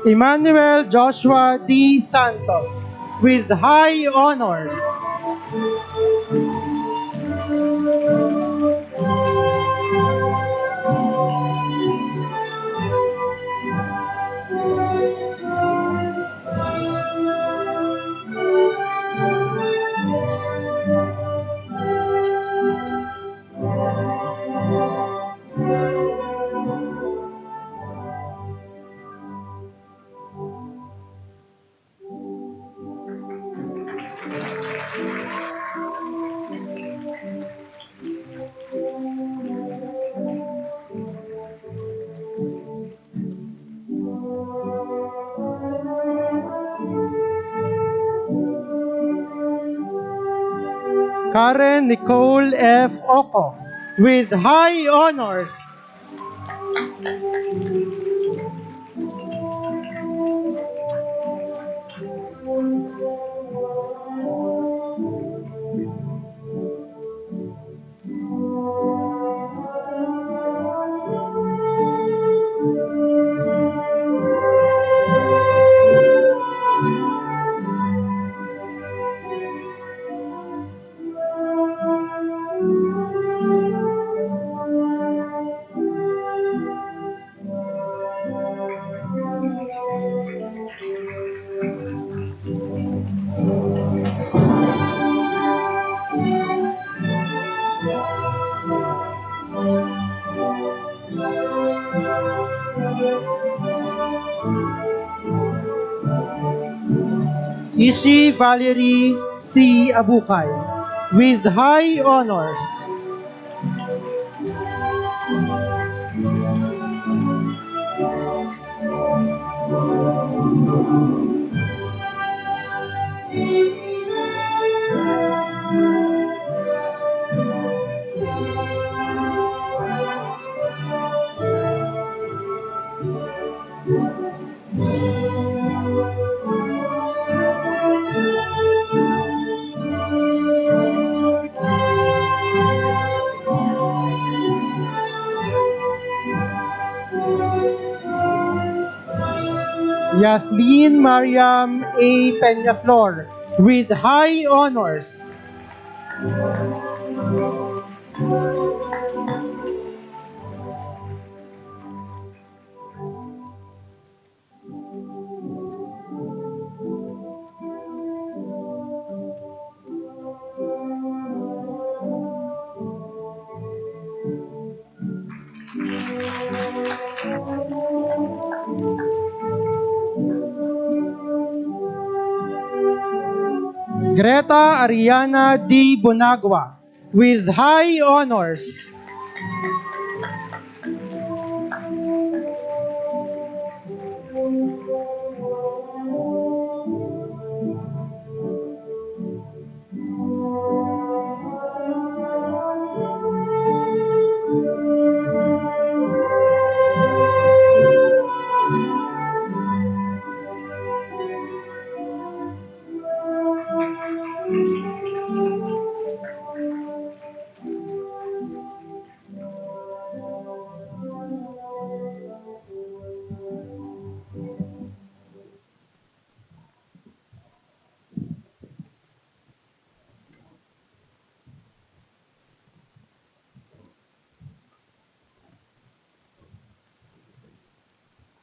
Emmanuel Joshua D. Santos with high honors. Karen Nicole F. Oco with high honors. Ishi Valerie C. Abukay with high honors. Yaslin Mariam A. Peñaflor with high honors. Greta Ariana D. Bonagua with high honors.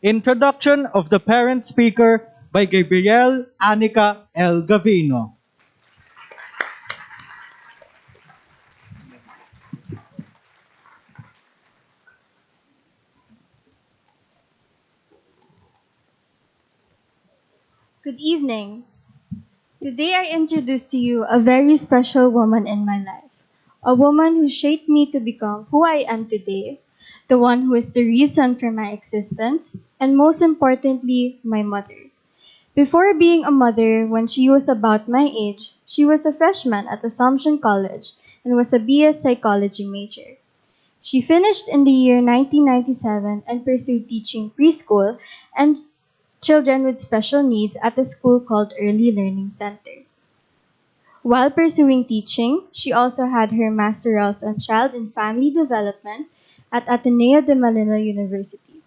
Introduction of the parent speaker by Gabriel Anica L. Gavino. Good evening. Today I introduce to you a very special woman in my life. A woman who shaped me to become who I am today, the one who is the reason for my existence, and most importantly, my mother. Before being a mother, when she was about my age, she was a freshman at Assumption College and was a BS Psychology major. She finished in the year 1997 and pursued teaching preschool and children with special needs at a school called Early Learning Center. While pursuing teaching, she also had her masterals on child and family development at Ateneo de Manila University.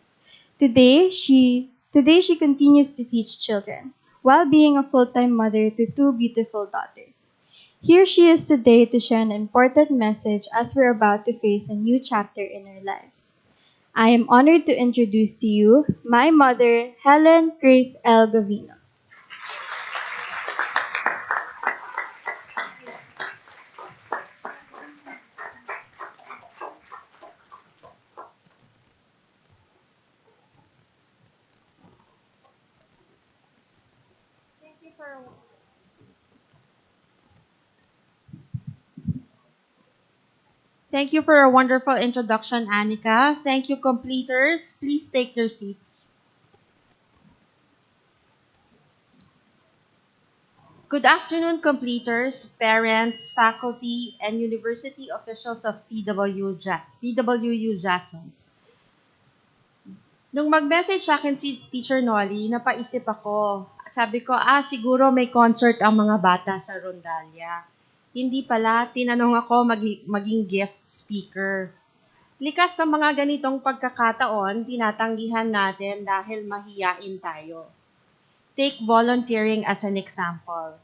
Today, she Today, she continues to teach children while being a full-time mother to two beautiful daughters. Here she is today to share an important message as we're about to face a new chapter in our lives. I am honored to introduce to you my mother, Helen Grace L. Gavino. Thank you for a wonderful introduction, Annika. Thank you, completers. Please take your seats. Good afternoon, completers, parents, faculty, and university officials of PWU-JASMS. Nung mag-message sa akin si Teacher Nolly, napaisip ako. Sabi ko, siguro may concert ang mga bata sa Rondalia. Hindi pala, tinanong ako maging guest speaker. Likas sa mga ganitong pagkakataon, tinatanggihan natin dahil mahiyain tayo. Take volunteering as an example.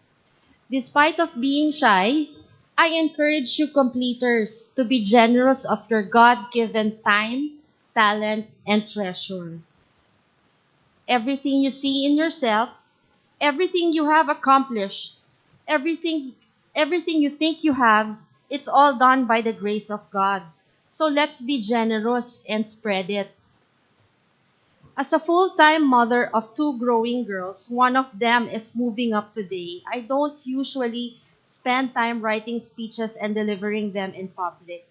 Despite of being shy, I encourage you completers to be generous of your God-given time, talent, and treasure. Everything you see in yourself, everything you have accomplished, everything you think you have, it's all done by the grace of God. So let's be generous and spread it. As a full-time mother of two growing girls, one of them is moving up today. I don't usually spend time writing speeches and delivering them in public.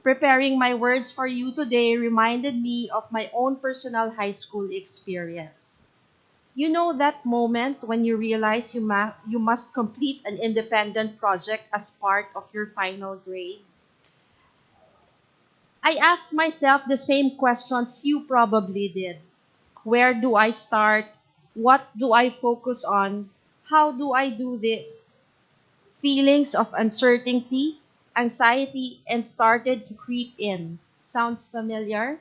Preparing my words for you today reminded me of my own personal high school experience. You know that moment when you realize you must complete an independent project as part of your final grade? I asked myself the same questions you probably did. Where do I start? What do I focus on? How do I do this? Feelings of uncertainty, anxiety, and started to creep in. Sounds familiar?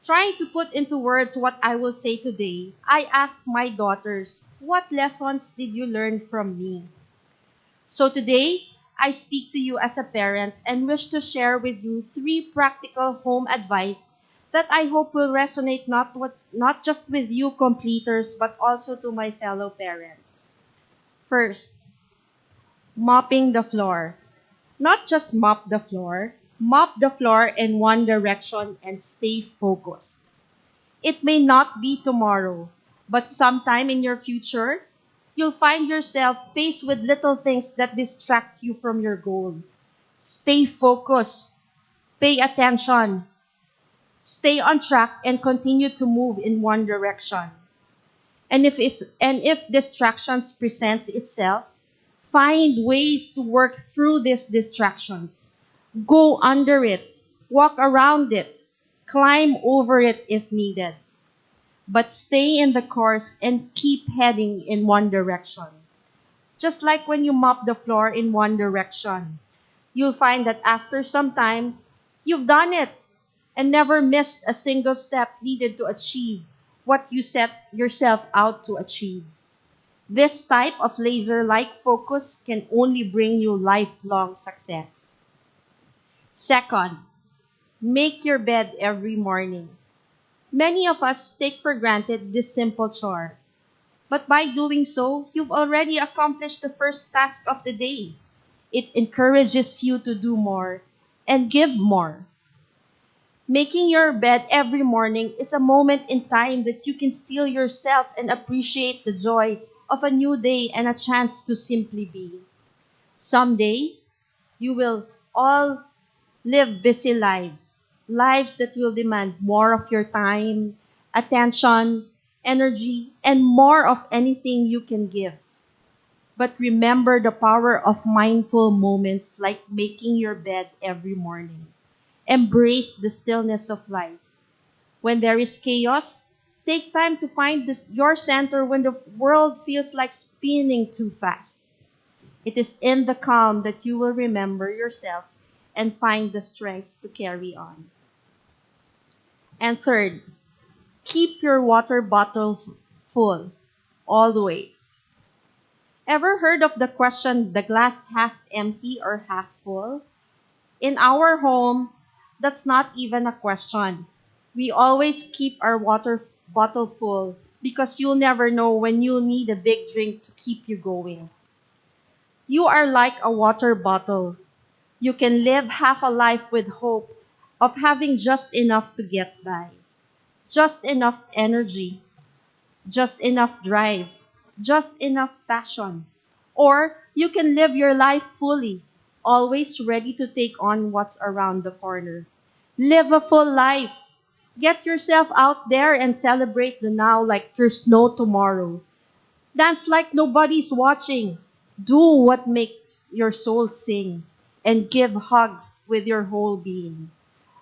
Trying to put into words what I will say today, I asked my daughters, what lessons did you learn from me? So today, I speak to you as a parent and wish to share with you 3 practical home advice that I hope will resonate not just with you completers but also to my fellow parents. First, mopping the floor. Not just mop the floor in one direction and stay focused. It may not be tomorrow, but sometime in your future, you'll find yourself faced with little things that distract you from your goal. Stay focused, pay attention, stay on track, and continue to move in one direction. And if distractions presents itself, find ways to work through these distractions. Go under it, walk around it, climb over it if needed. But stay in the course and keep heading in one direction. Just like when you mop the floor in one direction, you'll find that after some time, you've done it and never missed a single step needed to achieve what you set yourself out to achieve. This type of laser-like focus can only bring you lifelong success. Second, make your bed every morning. Many of us take for granted this simple chore. But by doing so, you've already accomplished the first task of the day. It encourages you to do more and give more. Making your bed every morning is a moment in time that you can still yourself and appreciate the joy of a new day and a chance to simply be. Someday, you will all live busy lives, lives that will demand more of your time, attention, energy, and more of anything you can give. But remember the power of mindful moments like making your bed every morning. Embrace the stillness of life. When there is chaos, take time to find your center when the world feels like spinning too fast. It is in the calm that you will remember yourself and find the strength to carry on. And third, Keep your water bottles full, always. Ever heard of the question, the glass half empty or half full? In our home, that's not even a question. We always keep our water bottle full because you'll never know when you'll need a big drink to keep you going. You are like a water bottle. You can live half a life with hope of having just enough to get by, just enough energy, just enough drive, just enough passion. Or you can live your life fully, always ready to take on what's around the corner. Live a full life. Get yourself out there and celebrate the now like there's no tomorrow. Dance like nobody's watching. Do what makes your soul sing and give hugs with your whole being.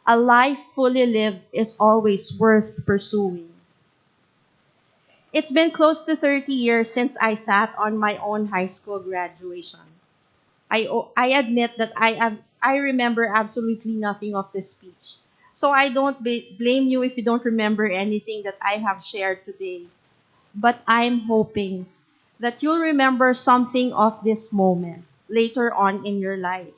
A life fully lived is always worth pursuing. It's been close to 30 years since I sat on my own high school graduation. I admit that I remember absolutely nothing of the speech. So I don't blame you if you don't remember anything that I have shared today. But I'm hoping that you'll remember something of this moment later on in your life.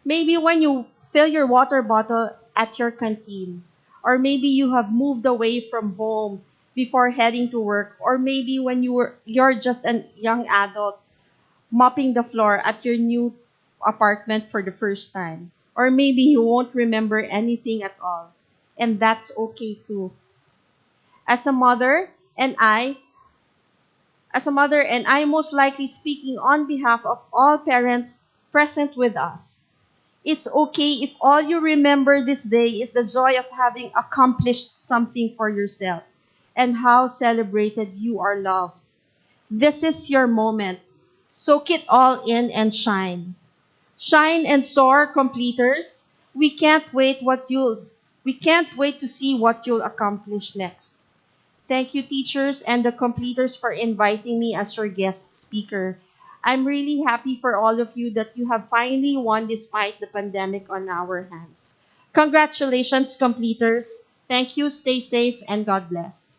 Maybe when you fill your water bottle at your canteen, or maybe you have moved away from home before heading to work, or maybe when you're just a young adult mopping the floor at your new apartment for the first time. Or maybe you won't remember anything at all. And that's okay too. As a mother, and I, and I most likely speaking on behalf of all parents present with us. It's okay if all you remember this day is the joy of having accomplished something for yourself and how celebrated you are loved. This is your moment. Soak it all in and shine. Shine and soar, completers. We can't wait to see what you'll accomplish next. Thank you, teachers and the completers, for inviting me as your guest speaker. I'm really happy for all of you that you have finally won despite the pandemic on our hands. Congratulations, completers. Thank you, stay safe, and God bless.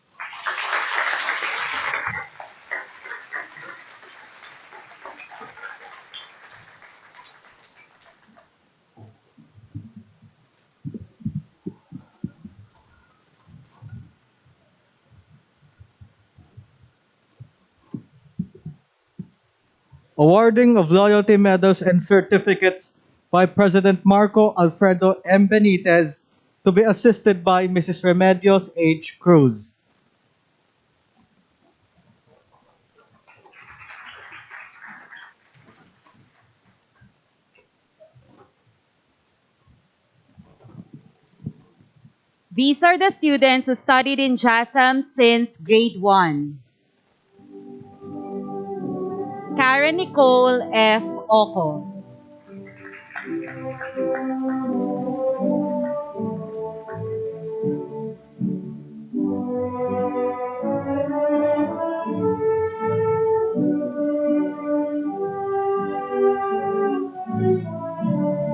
Awarding of loyalty medals and certificates by President Marco Alfredo M. Benitez to be assisted by Mrs. Remedios H. Cruz. These are the students who studied in JASM since grade 1. Karen Nicole F. Oco.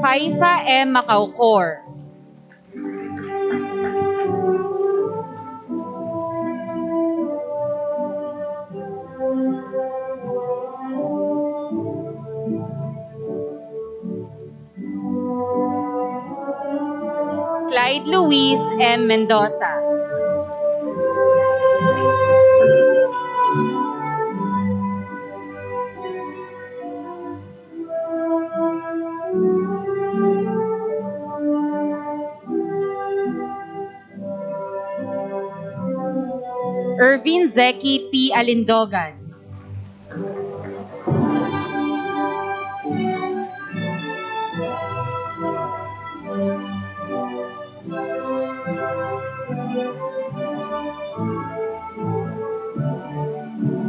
Faisa M. Macaucor. Clyde Luis M. Mendoza. Irvin Zeki P. Alindogan.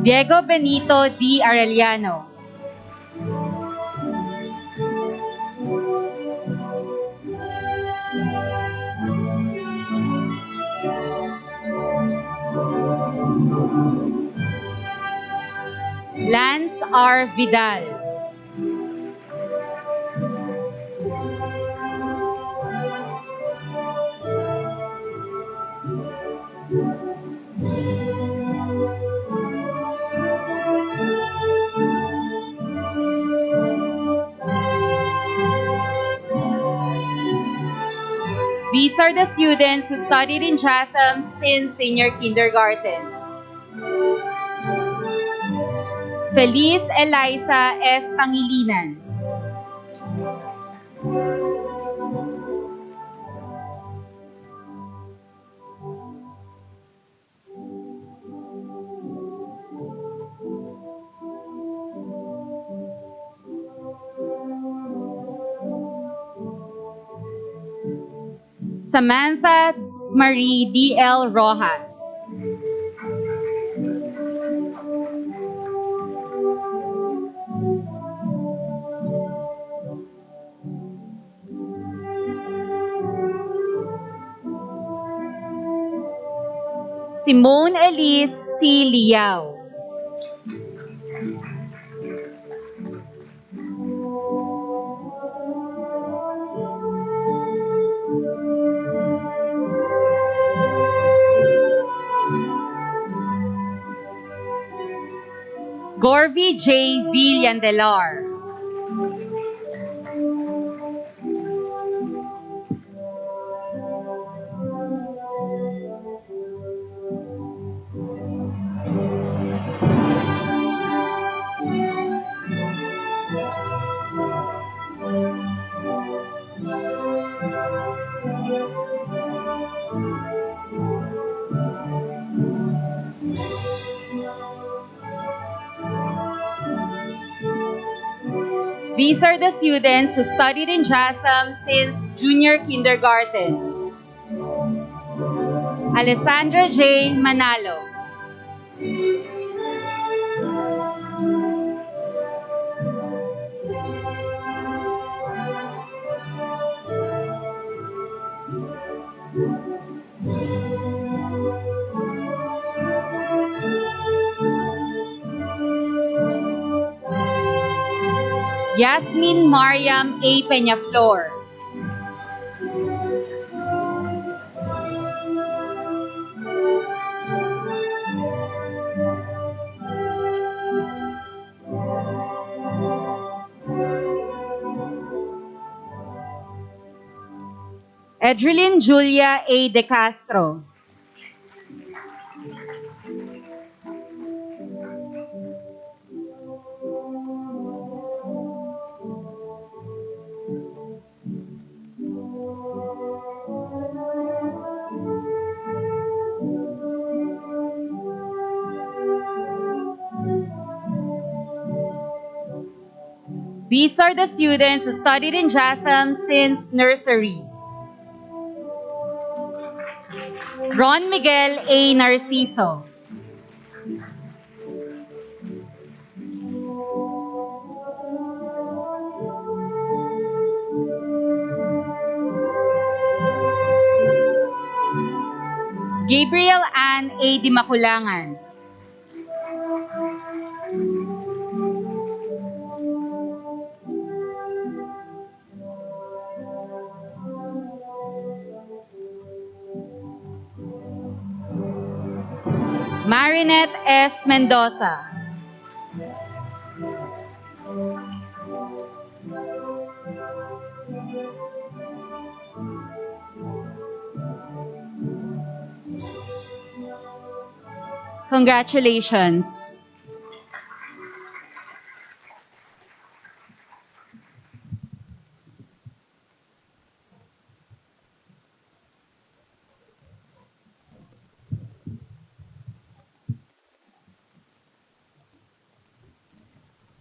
Diego Benito D. Arellano. Lance R. Vidal. These are the students who studied in JASMS since senior kindergarten. Feliz Eliza S. Pangilinan. Samantha Marie D.L. Rojas. Simone Elise T. Liao. Gorvy J. Villandelar. These are the students who studied in JASMS since junior kindergarten. Alessandra J. Manalo. Yasmin Mariam A. Peñaflor. Edrelyn Julia A. De Castro. These are the students who studied in JASMS since nursery. Ron Miguel A. Narciso. Gabriel Ann A. Dimakulangan. Marinette S. Mendoza. Congratulations.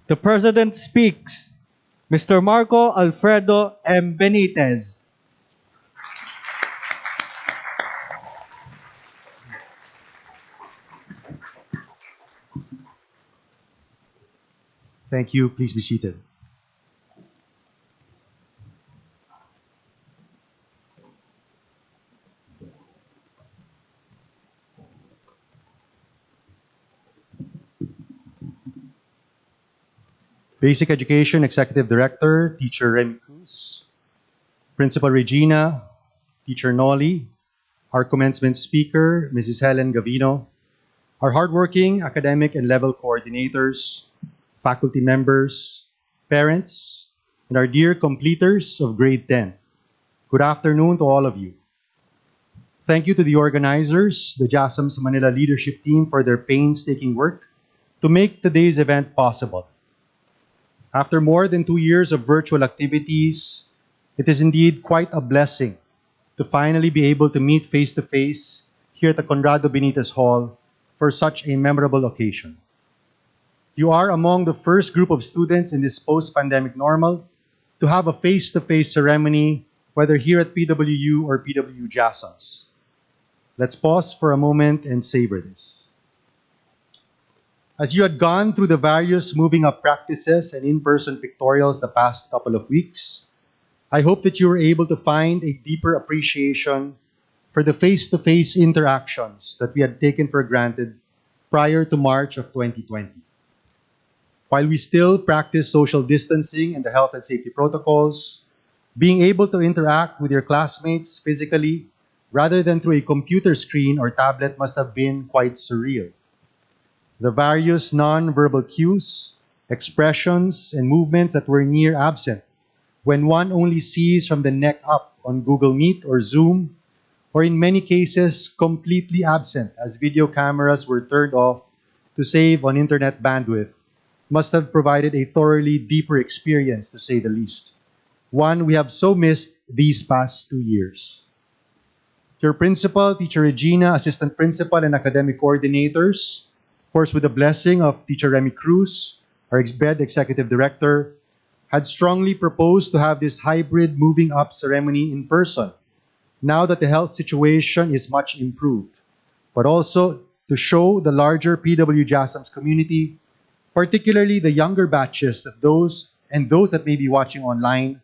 The President speaks. Mr. Marco Alfredo M. Benitez. Thank you. Please be seated. Basic Education Executive Director, Teacher Remy Cruz, Principal Regina, Teacher Nolly, our commencement speaker, Mrs. Helen Gavino, our hardworking academic and level coordinators, faculty members, parents, and our dear completers of grade 10. Good afternoon to all of you. Thank you to the organizers, the JASMS Manila leadership team for their painstaking work to make today's event possible. After more than 2 years of virtual activities, it is indeed quite a blessing to finally be able to meet face to face here at the Conrado Benitez Hall for such a memorable occasion. You are among the first group of students in this post-pandemic normal to have a face-to-face ceremony, whether here at PWU or PWU-JASMS. Let's pause for a moment and savor this. As you had gone through the various moving up practices and in-person pictorials the past couple of weeks, I hope that you were able to find a deeper appreciation for the face-to-face interactions that we had taken for granted prior to March of 2020. While we still practice social distancing and the health and safety protocols, being able to interact with your classmates physically rather than through a computer screen or tablet must have been quite surreal. The various non-verbal cues, expressions, and movements that were near absent when one only sees from the neck up on Google Meet or Zoom, or in many cases completely absent as video cameras were turned off to save on internet bandwidth, must have provided a thoroughly deeper experience, to say the least. One we have so missed these past 2 years. Your principal, Teacher Regina, assistant principal, and academic coordinators, of course with the blessing of Teacher Remy Cruz, our BED executive director, had strongly proposed to have this hybrid moving up ceremony in person, now that the health situation is much improved, but also to show the larger PWU-JASMS community, particularly the younger batches of those that may be watching online,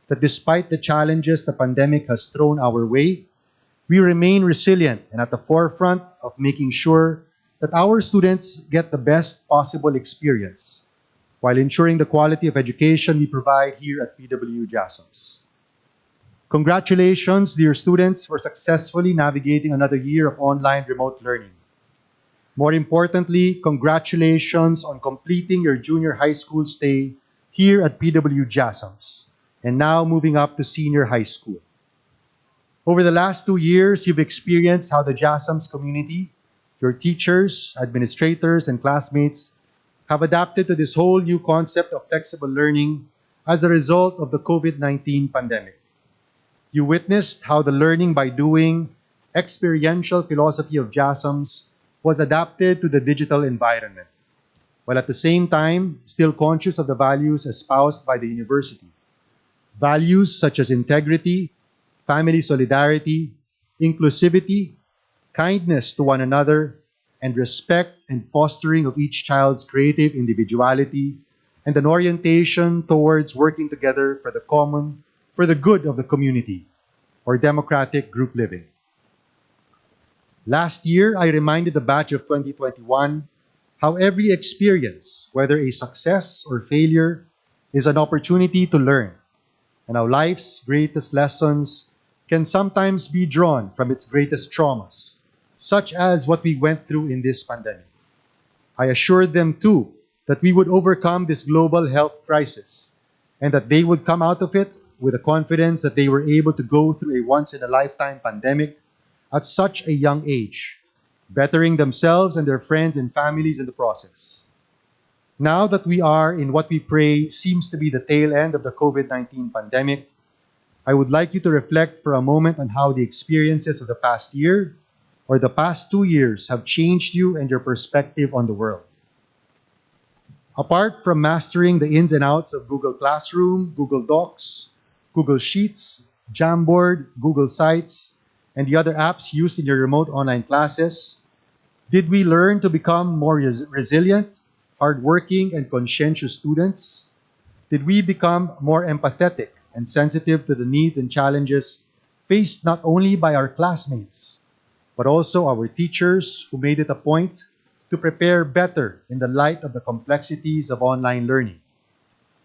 that despite the challenges the pandemic has thrown our way, we remain resilient and at the forefront of making sure that our students get the best possible experience while ensuring the quality of education we provide here at PWU-JASMS. Congratulations, dear students, for successfully navigating another year of online remote learning. More importantly, congratulations on completing your junior high school stay here at PWU-JASMS and now moving up to senior high school. Over the last 2 years, you've experienced how the JASMS community, your teachers, administrators, and classmates have adapted to this whole new concept of flexible learning as a result of the COVID-19 pandemic. You witnessed how the learning by doing, experiential philosophy of JASMS was adapted to the digital environment, while at the same time still conscious of the values espoused by the university. Values such as integrity, family solidarity, inclusivity, kindness to one another, and respect and fostering of each child's creative individuality, and an orientation towards working together for the good of the community, or democratic group living. Last year, I reminded the batch of 2021 how every experience, whether a success or failure, is an opportunity to learn, and how life's greatest lessons can sometimes be drawn from its greatest traumas, such as what we went through in this pandemic. I assured them too that we would overcome this global health crisis and that they would come out of it with the confidence that they were able to go through a once-in-a-lifetime pandemic at such a young age, bettering themselves and their friends and families in the process. Now that we are in what we pray seems to be the tail end of the COVID-19 pandemic, I would like you to reflect for a moment on how the experiences of the past year or the past 2 years have changed you and your perspective on the world. Apart from mastering the ins and outs of Google Classroom, Google Docs, Google Sheets, Jamboard, Google Sites, and the other apps used in your remote online classes, did we learn to become more resilient, hardworking, and conscientious students? Did we become more empathetic and sensitive to the needs and challenges faced not only by our classmates, but also our teachers who made it a point to prepare better in the light of the complexities of online learning?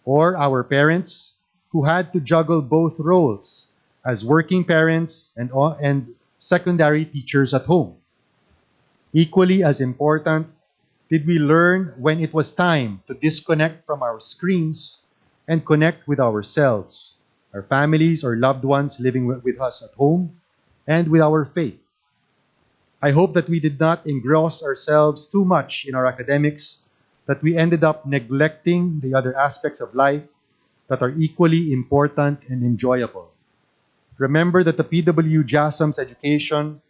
Or our parents who had to juggle both roles as working parents and secondary teachers at home? Equally as important, did we learn when it was time to disconnect from our screens and connect with ourselves, our families or loved ones living with us at home, and with our faith? I hope that we did not engross ourselves too much in our academics, that we ended up neglecting the other aspects of life that are equally important and enjoyable. Remember that the PWU-JASMS education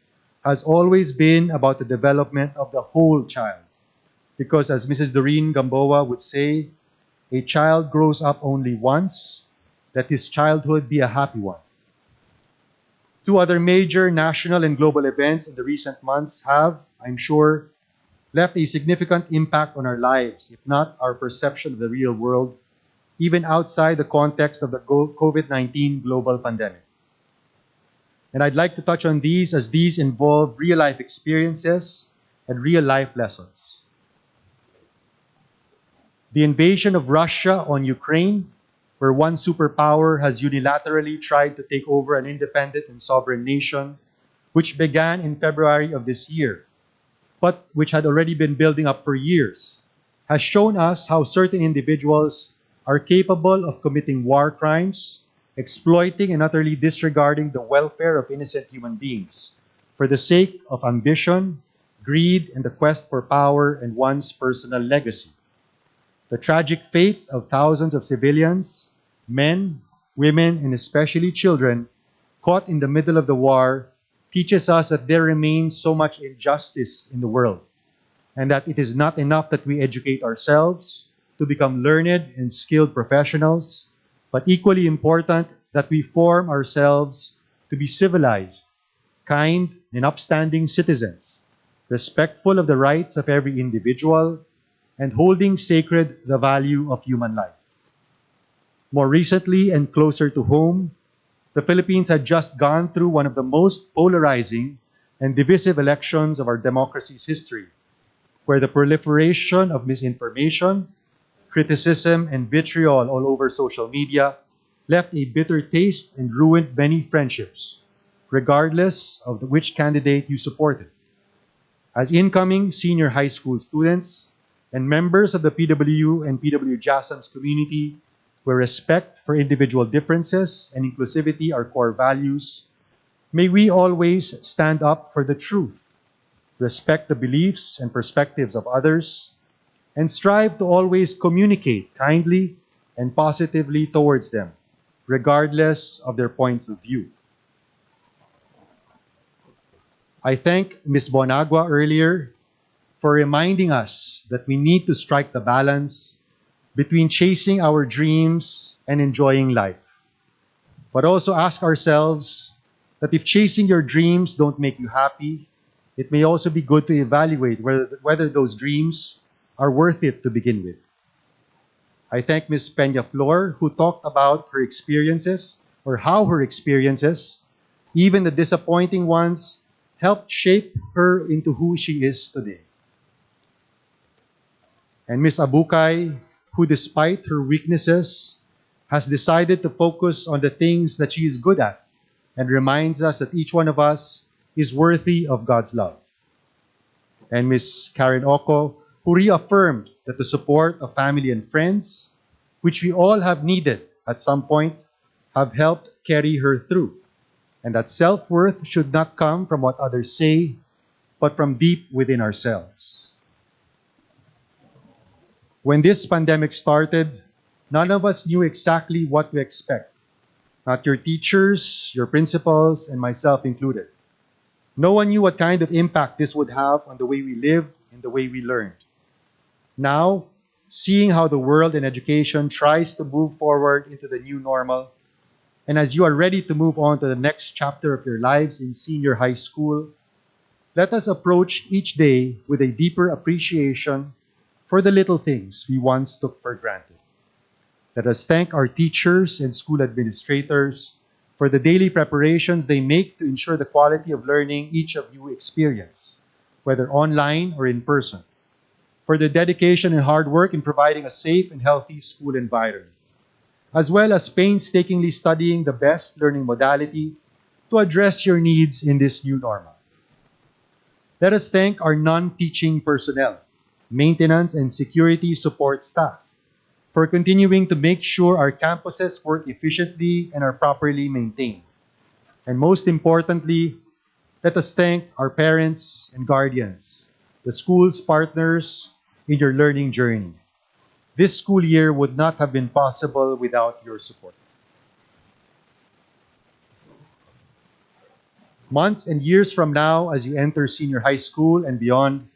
has always been about the development of the whole child. Because as Mrs. Doreen Gamboa would say, a child grows up only once, let his childhood be a happy one. Two other major national and global events in the recent months have, I'm sure, left a significant impact on our lives, if not our perception of the real world, even outside the context of the COVID-19 global pandemic. And I'd like to touch on these as these involve real-life experiences and real-life lessons. The invasion of Russia on Ukraine, where one superpower has unilaterally tried to take over an independent and sovereign nation, which began in February of this year, but which had already been building up for years, has shown us how certain individuals are capable of committing war crimes, exploiting and utterly disregarding the welfare of innocent human beings for the sake of ambition, greed, and the quest for power and one's personal legacy. The tragic fate of thousands of civilians, men, women, and especially children caught in the middle of the war teaches us that there remains so much injustice in the world, and that it is not enough that we educate ourselves to become learned and skilled professionals, but equally important that we form ourselves to be civilized, kind, and upstanding citizens, respectful of the rights of every individual, and holding sacred the value of human life. More recently and closer to home, the Philippines had just gone through one of the most polarizing and divisive elections of our democracy's history, where the proliferation of misinformation, criticism, and vitriol all over social media left a bitter taste and ruined many friendships, regardless of which candidate you supported. As incoming senior high school students and members of the PWU and PWU-JASMS community, where respect for individual differences and inclusivity are core values, may we always stand up for the truth, respect the beliefs and perspectives of others, and strive to always communicate kindly and positively towards them, regardless of their points of view. I thank Ms. Bonagua earlier for reminding us that we need to strike the balance between chasing our dreams and enjoying life. But also ask ourselves that if chasing your dreams don't make you happy, it may also be good to evaluate whether those dreams are worth it to begin with. I thank Ms. Peña Flor, who talked about her experiences, or how her experiences, even the disappointing ones, helped shape her into who she is today. And Ms. Abukay, who despite her weaknesses, has decided to focus on the things that she is good at and reminds us that each one of us is worthy of God's love. And Ms. Karen Oko, who reaffirmed that the support of family and friends, which we all have needed at some point, have helped carry her through, and that self-worth should not come from what others say, but from deep within ourselves. When this pandemic started, none of us knew exactly what to expect. Not your teachers, your principals, and myself included. No one knew what kind of impact this would have on the way we lived and the way we learned. Now, seeing how the world and education tries to move forward into the new normal, and as you are ready to move on to the next chapter of your lives in senior high school, let us approach each day with a deeper appreciation for the little things we once took for granted. Let us thank our teachers and school administrators for the daily preparations they make to ensure the quality of learning each of you experience, whether online or in person, for their dedication and hard work in providing a safe and healthy school environment, as well as painstakingly studying the best learning modality to address your needs in this new normal. Let us thank our non-teaching personnel, maintenance and security support staff, for continuing to make sure our campuses work efficiently and are properly maintained. And most importantly, Let us thank our parents and guardians, the school's partners in your learning journey. This school year would not have been possible without your support. Months and years from now, as you enter senior high school and beyond,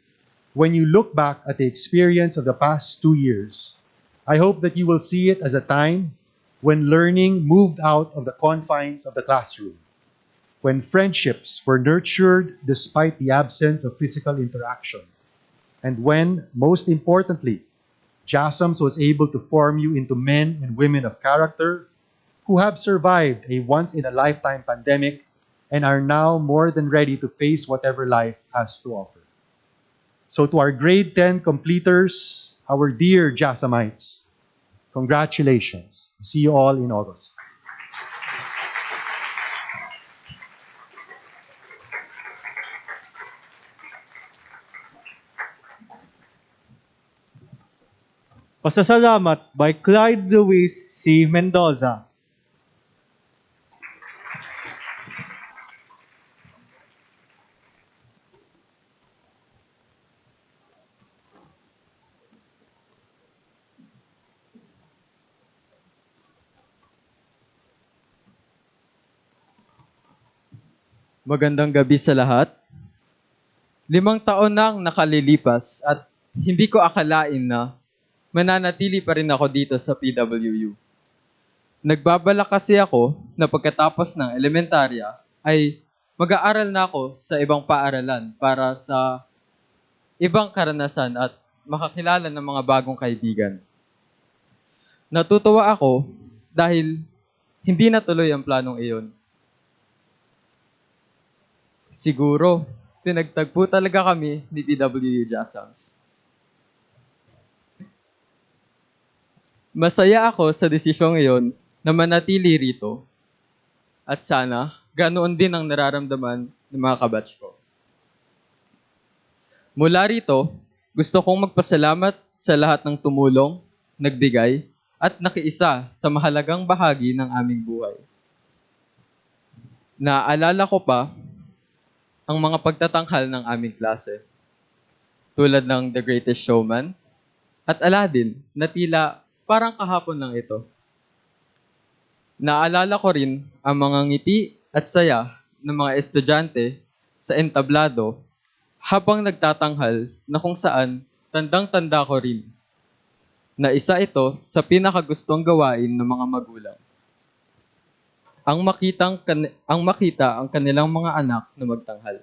when you look back at the experience of the past 2 years, I hope that you will see it as a time when learning moved out of the confines of the classroom, when friendships were nurtured despite the absence of physical interaction, and when, most importantly, JASMS was able to form you into men and women of character who have survived a once-in-a-lifetime pandemic and are now more than ready to face whatever life has to offer. So to our grade 10 completers, our dear JASMites, congratulations. See you all in August. Pasasalamat by Clyde Luis C. Mendoza. Magandang gabi sa lahat. 5 taon na ang nakalilipas at hindi ko akalain na mananatili pa rin ako dito sa PWU. Nagbabalak kasi ako na pagkatapos ng elementarya ay mag-aaral na ako sa ibang paaralan para sa ibang karanasan at makakilala ng mga bagong kaibigan. Natutuwa ako dahil hindi natuloy ang planong iyon. Siguro, pinagtagpo talaga kami ni PWU-JASMS. Masaya ako sa desisyong iyon na manatili rito at sana ganoon din ang nararamdaman ng mga kabatch ko. Mula rito, gusto kong magpasalamat sa lahat ng tumulong, nagbigay, at nakiisa sa mahalagang bahagi ng aming buhay. Naalala ko pa ang mga pagtatanghal ng aming klase, tulad ng The Greatest Showman at Aladdin na tila parang kahapon lang ito. Naalala ko rin ang mga ngiti at saya ng mga estudyante sa entablado habang nagtatanghal na kung saan tandang-tanda ko rin na isa ito sa pinakagustong gawain ng mga magulang. Ang makita ang kanilang mga anak na magtanghal.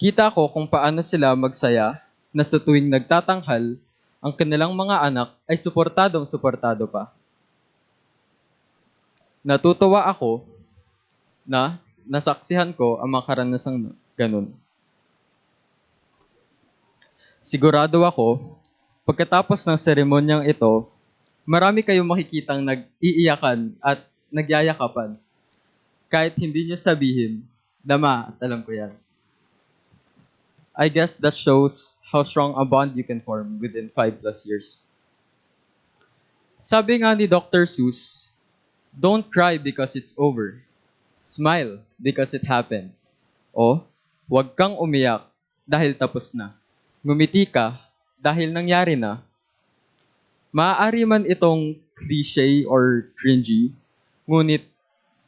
Kita ko kung paano sila magsaya na sa tuwing nagtatanghal, ang kanilang mga anak ay suportadong-suportado pa. Natutuwa ako na nasaksihan ko ang mga karanasang ganun. Sigurado ako, pagkatapos ng seremonyang ito, marami kayong makikitang nag-iiyakan at nagyayakapan. Kahit hindi nyo sabihin, dama at alam ko yan. I guess that shows how strong a bond you can form within 5+ years. Sabi nga ni Dr. Seuss, don't cry because it's over. Smile because it happened. O, huwag kang umiyak dahil tapos na. Ngumiti ka dahil nangyari na. Maaari man itong cliche or cringy, ngunit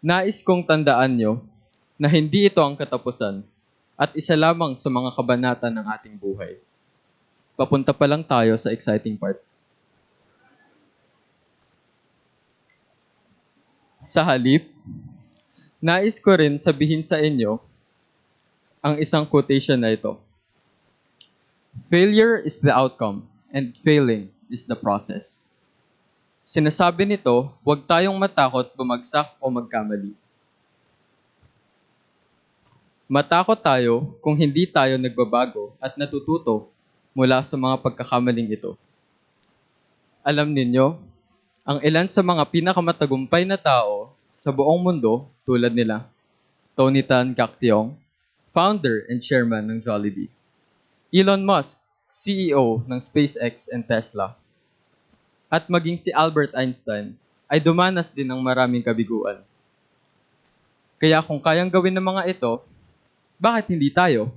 nais kong tandaan nyo na hindi ito ang katapusan at isa lamang sa mga kabanata ng ating buhay. Papunta pa lang tayo sa exciting part. Sa halip, nais ko rin sabihin sa inyo ang isang quotation na ito. Failure is the outcome and failing is the process. Sinasabi nito, huwag tayong matakot bumagsak o magkamali. Matakot tayo kung hindi tayo nagbabago at natututo mula sa mga pagkakamaling ito. Alam ninyo, ang ilan sa mga pinakamatagumpay na tao sa buong mundo tulad nila, Tony Tan Caktiong, founder and chairman ng Jollibee, Elon Musk, CEO ng SpaceX and Tesla, at maging si Albert Einstein ay dumanas din ng maraming kabiguan. Kaya kung kayang gawin ng mga ito, bakit hindi tayo?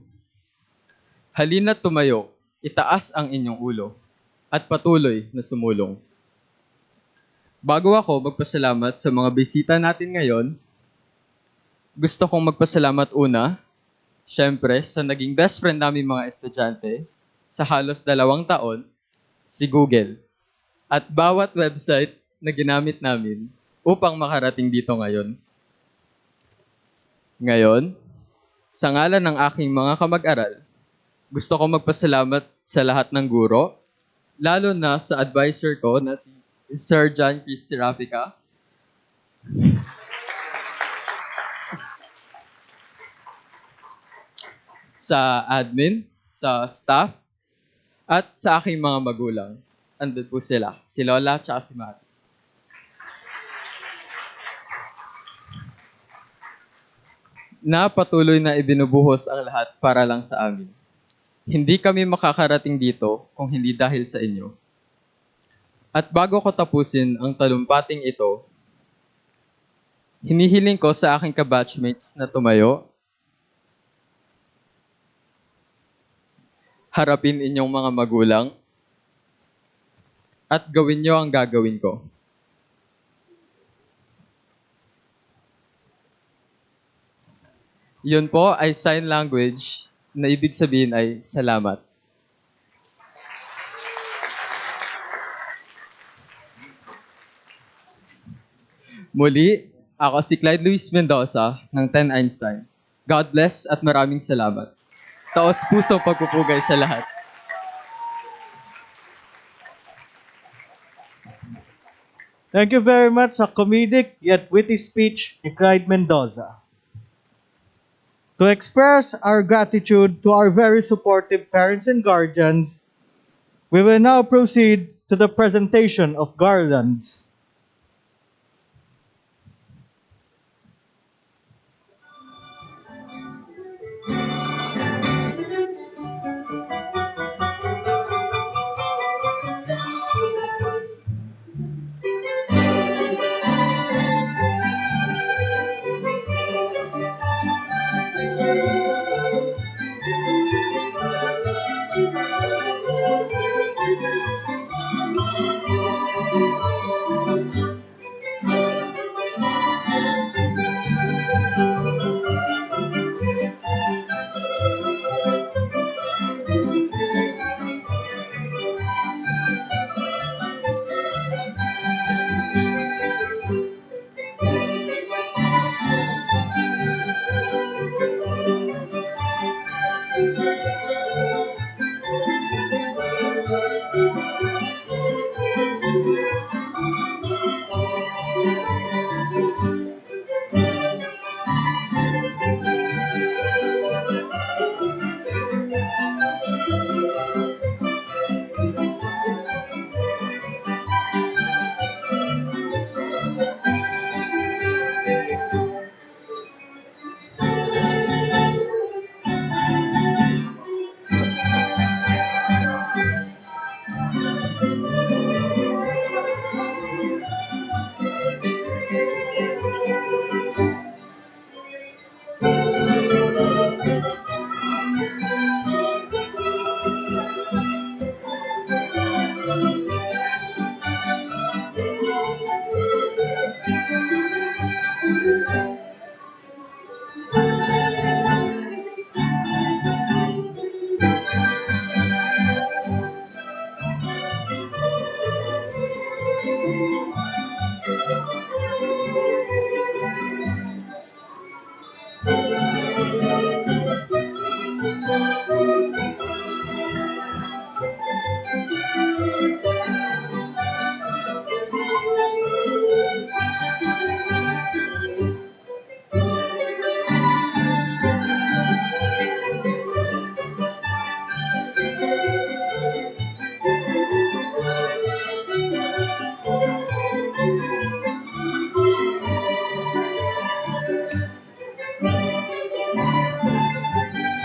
Halina't tumayo, itaas ang inyong ulo, at patuloy na sumulong. Bago ako magpasalamat sa mga bisita natin ngayon, gusto kong magpasalamat una, syempre, sa naging best friend namin mga estudyante sa halos 2 taon, si Google, at bawat website na ginamit namin upang makarating dito ngayon. Ngayon, sa ngalan ng aking mga kamag-aral, gusto ko magpasalamat sa lahat ng guro, lalo na sa advisor ko na si Sir John Chris Serafica, sa admin, sa staff, at sa aking mga magulang. Andun po sila, si Lola at si Mati. Na patuloy na ibinubuhos ang lahat para lang sa amin. Hindi kami makakarating dito kung hindi dahil sa inyo. At bago ko tapusin ang talumpating ito, hinihiling ko sa aking kabatchmates na tumayo, harapin inyong mga magulang, at gawin nyo ang gagawin ko. Yun po ay sign language na ibig sabihin ay salamat. Muli, ako si Clyde Luis Mendoza ng 10 Einstein. God bless at maraming salamat. Taos puso pagpupugay sa lahat. Thank you very much sa comedic yet witty speech ni Clyde Mendoza. To express our gratitude to our very supportive parents and guardians, we will now proceed to the presentation of garlands.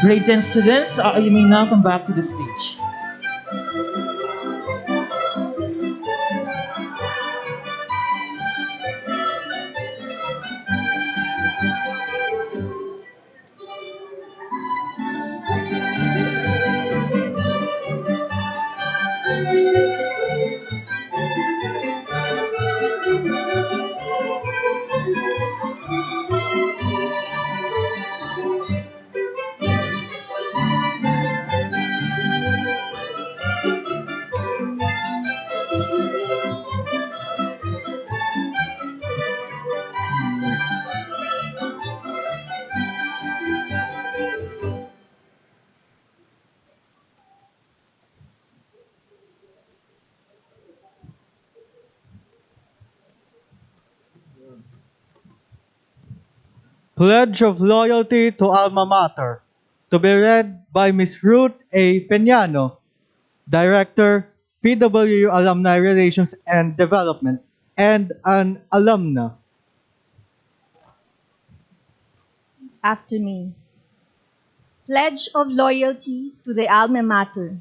Grade 10 students, you may now come back to the stage. Pledge of Loyalty to Alma Mater, to be read by Ms. Ruth A. Peñano, Director, PWU Alumni Relations and Development, and an alumna. After me. Pledge of loyalty to the alma mater.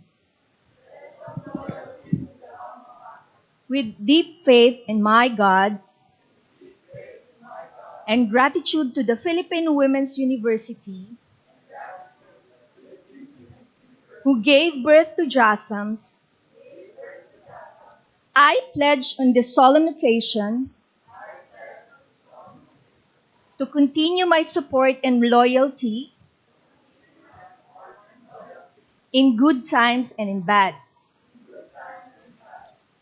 With deep faith in my God and gratitude to the Philippine Women's University who gave birth to JASMS, I pledge on this solemn occasion to continue my support and loyalty in good times and in bad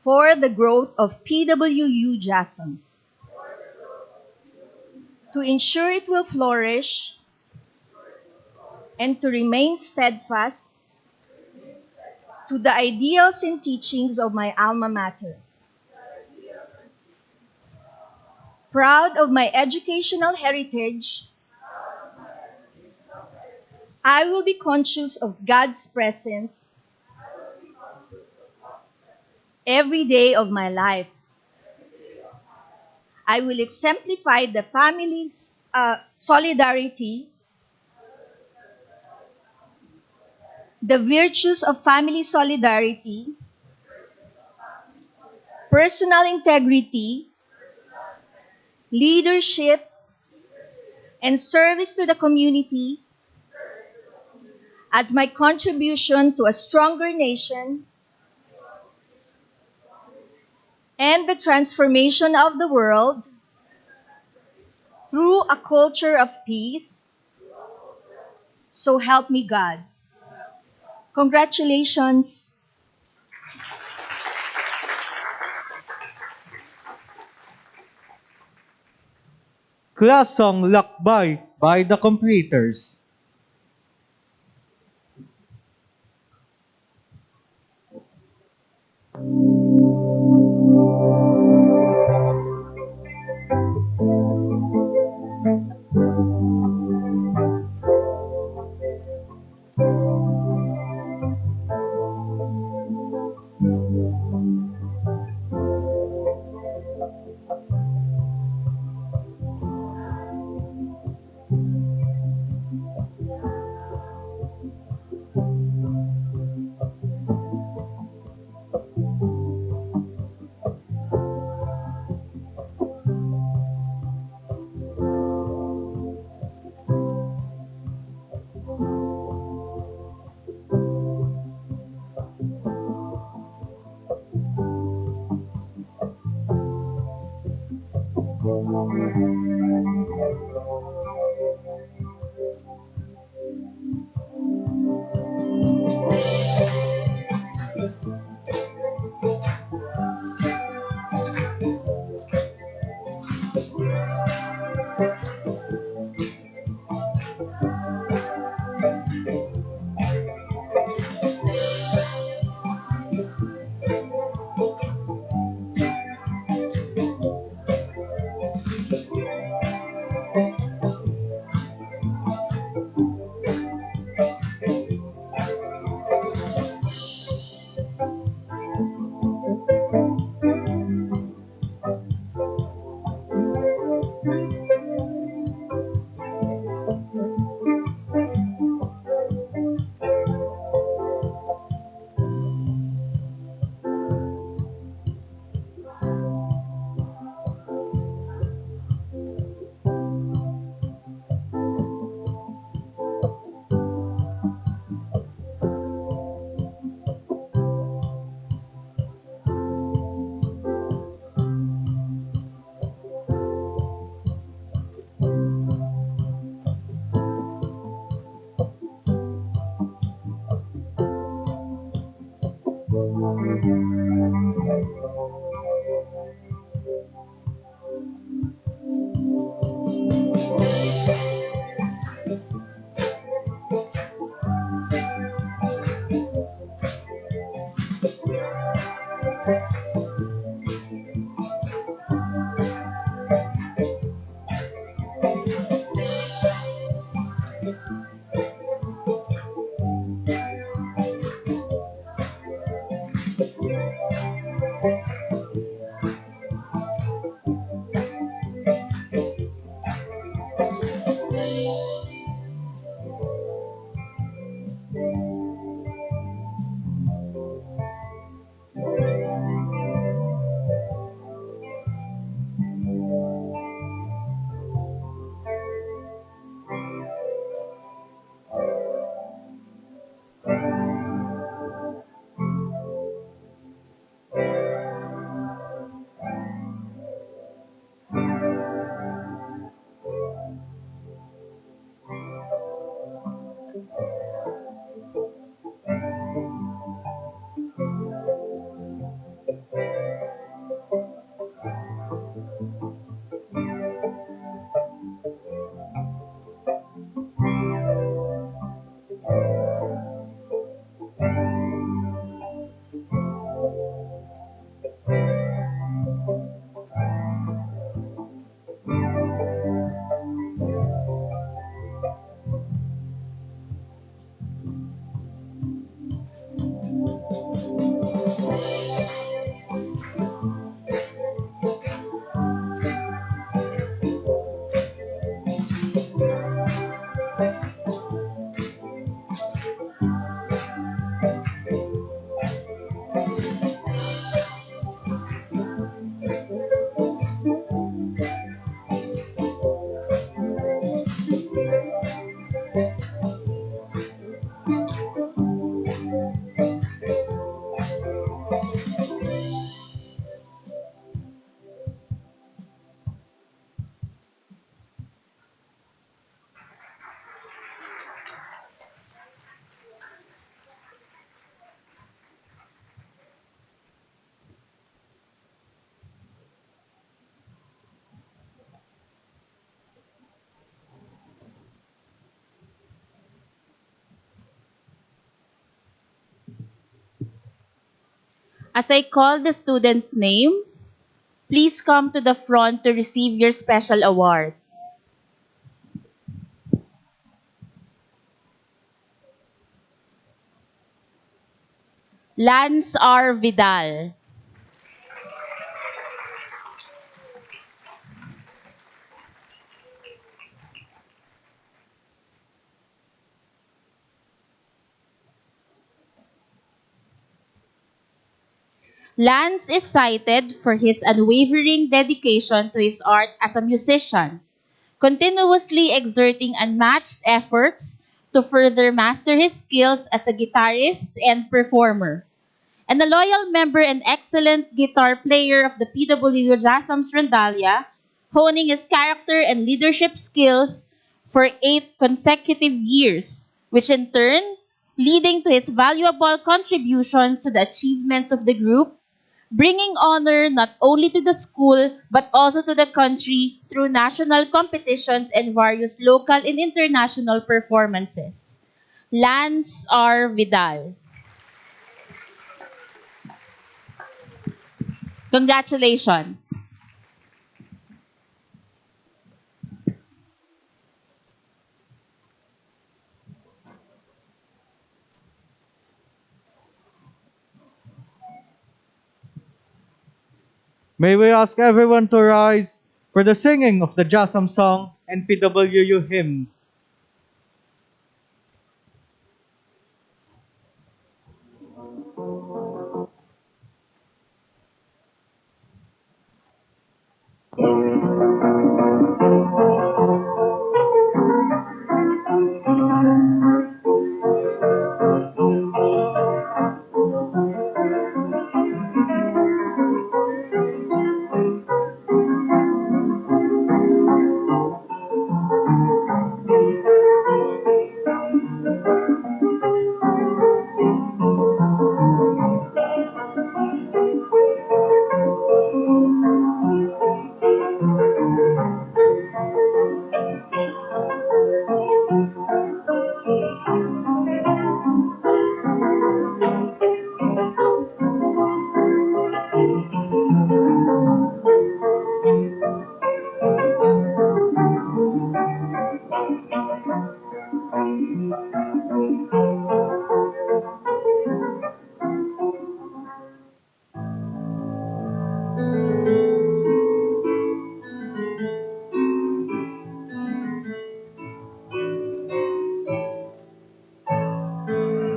for the growth of PWU-JASMS, to ensure it will flourish and to remain steadfast to the ideals and teachings of my alma mater. Proud of my educational heritage, I will be conscious of God's presence every day of my life. I will exemplify the family's solidarity, the virtues of family solidarity, personal integrity, leadership, and service to the community as my contribution to a stronger nation and the transformation of the world through a culture of peace. So help me God. Congratulations. Class Song Lakbay by the Completers. As I call the student's name, please come to the front to receive your special award. Lance R. Vidal. Lance is cited for his unwavering dedication to his art as a musician, continuously exerting unmatched efforts to further master his skills as a guitarist and performer, and a loyal member and excellent guitar player of the PWU-JASMS Manila, honing his character and leadership skills for 8 consecutive years, which in turn leading to his valuable contributions to the achievements of the group, bringing honor not only to the school but also to the country through national competitions and various local and international performances. Lance R. Vidal. Congratulations. May we ask everyone to rise for the singing of the JASM song and PWU hymn.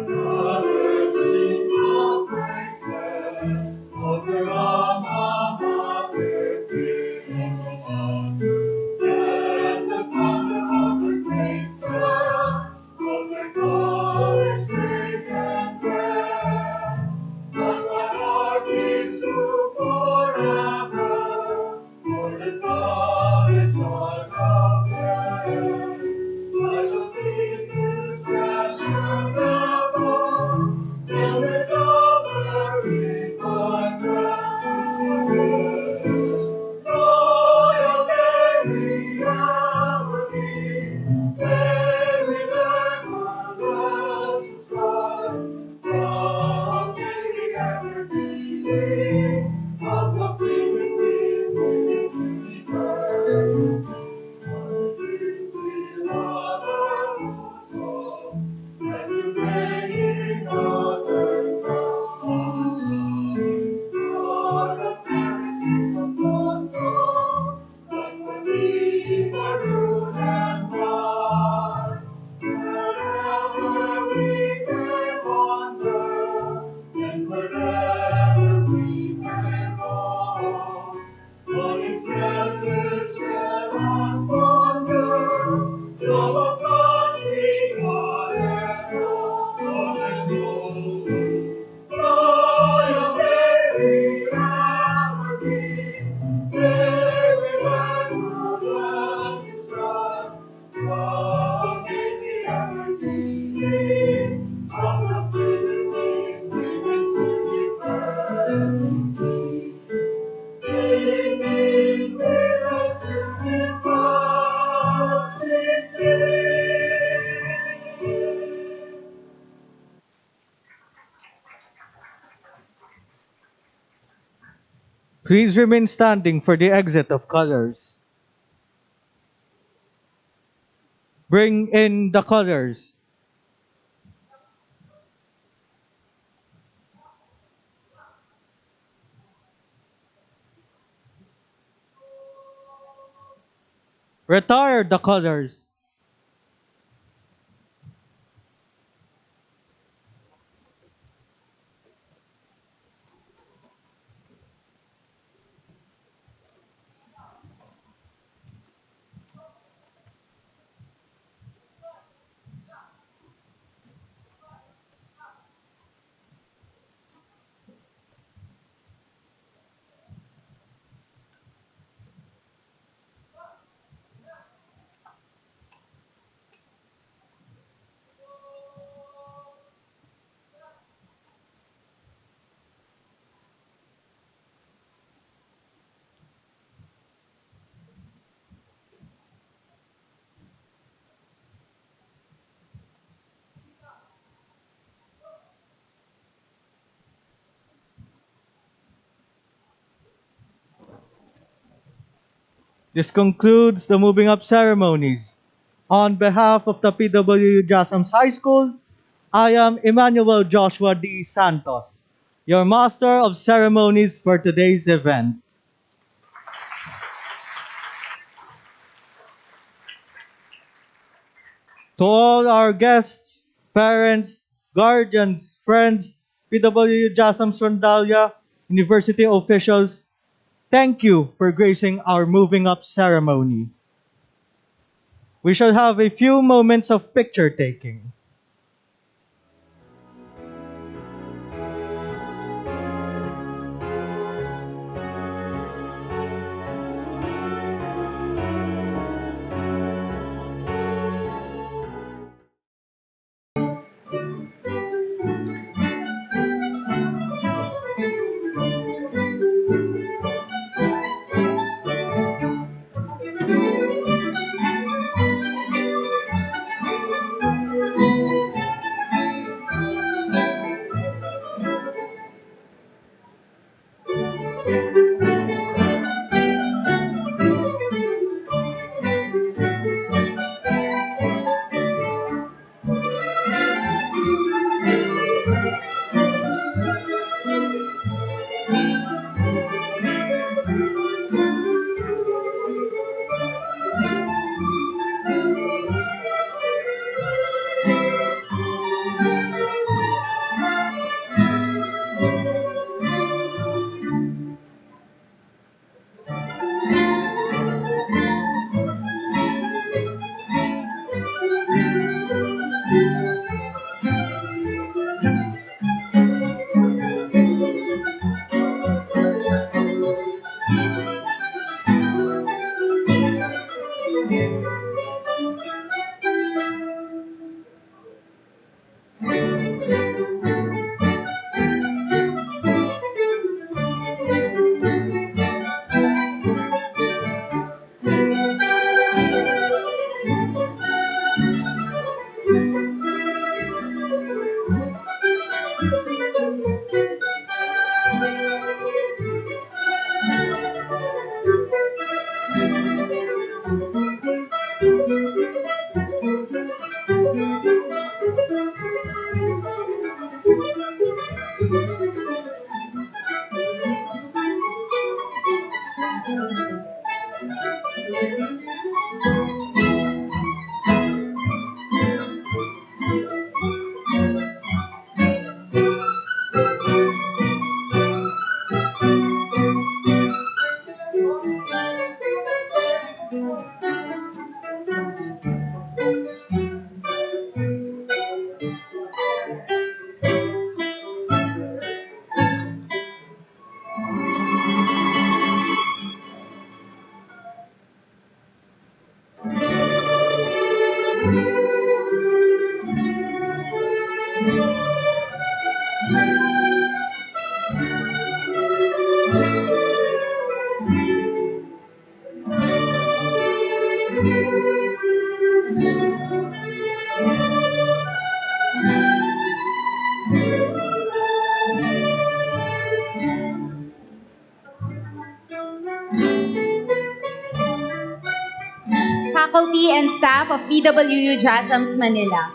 Brothers, sing the praises of the Alma Mater Theotokos. Let the thunder of the great stars of the college raise and prayer. Let my heart be true forever, for the college on of theirs. I shall cease to treasure the bond, memories of early wondrous. Royal Mary, our Queen, may we learn her lessons bright from the ever-being of the primitive women's university. For the dreams we love our bosoms, and the praying other songs. For the Pharisees apostles, that for me maroon and white. Wherever we may wander, and wherever we may roam, on His message let us ponder. Love of country, God and home. Royal Mary, our Queen, may we learn her blessings bright from the ever-being of the primitive women's university. Living women's university. Please remain standing for the exit of colors. Bring in the colors. Retire the colors. This concludes the moving up ceremonies. On behalf of the PWU-JASMS High School, I am Emmanuel Joshua D. Santos, your Master of Ceremonies for today's event. To all our guests, parents, guardians, friends, PWU-JASMS Rondalia, university officials, thank you for gracing our moving up ceremony. We shall have a few moments of picture taking. Faculty and staff of PWU-JASMS Manila.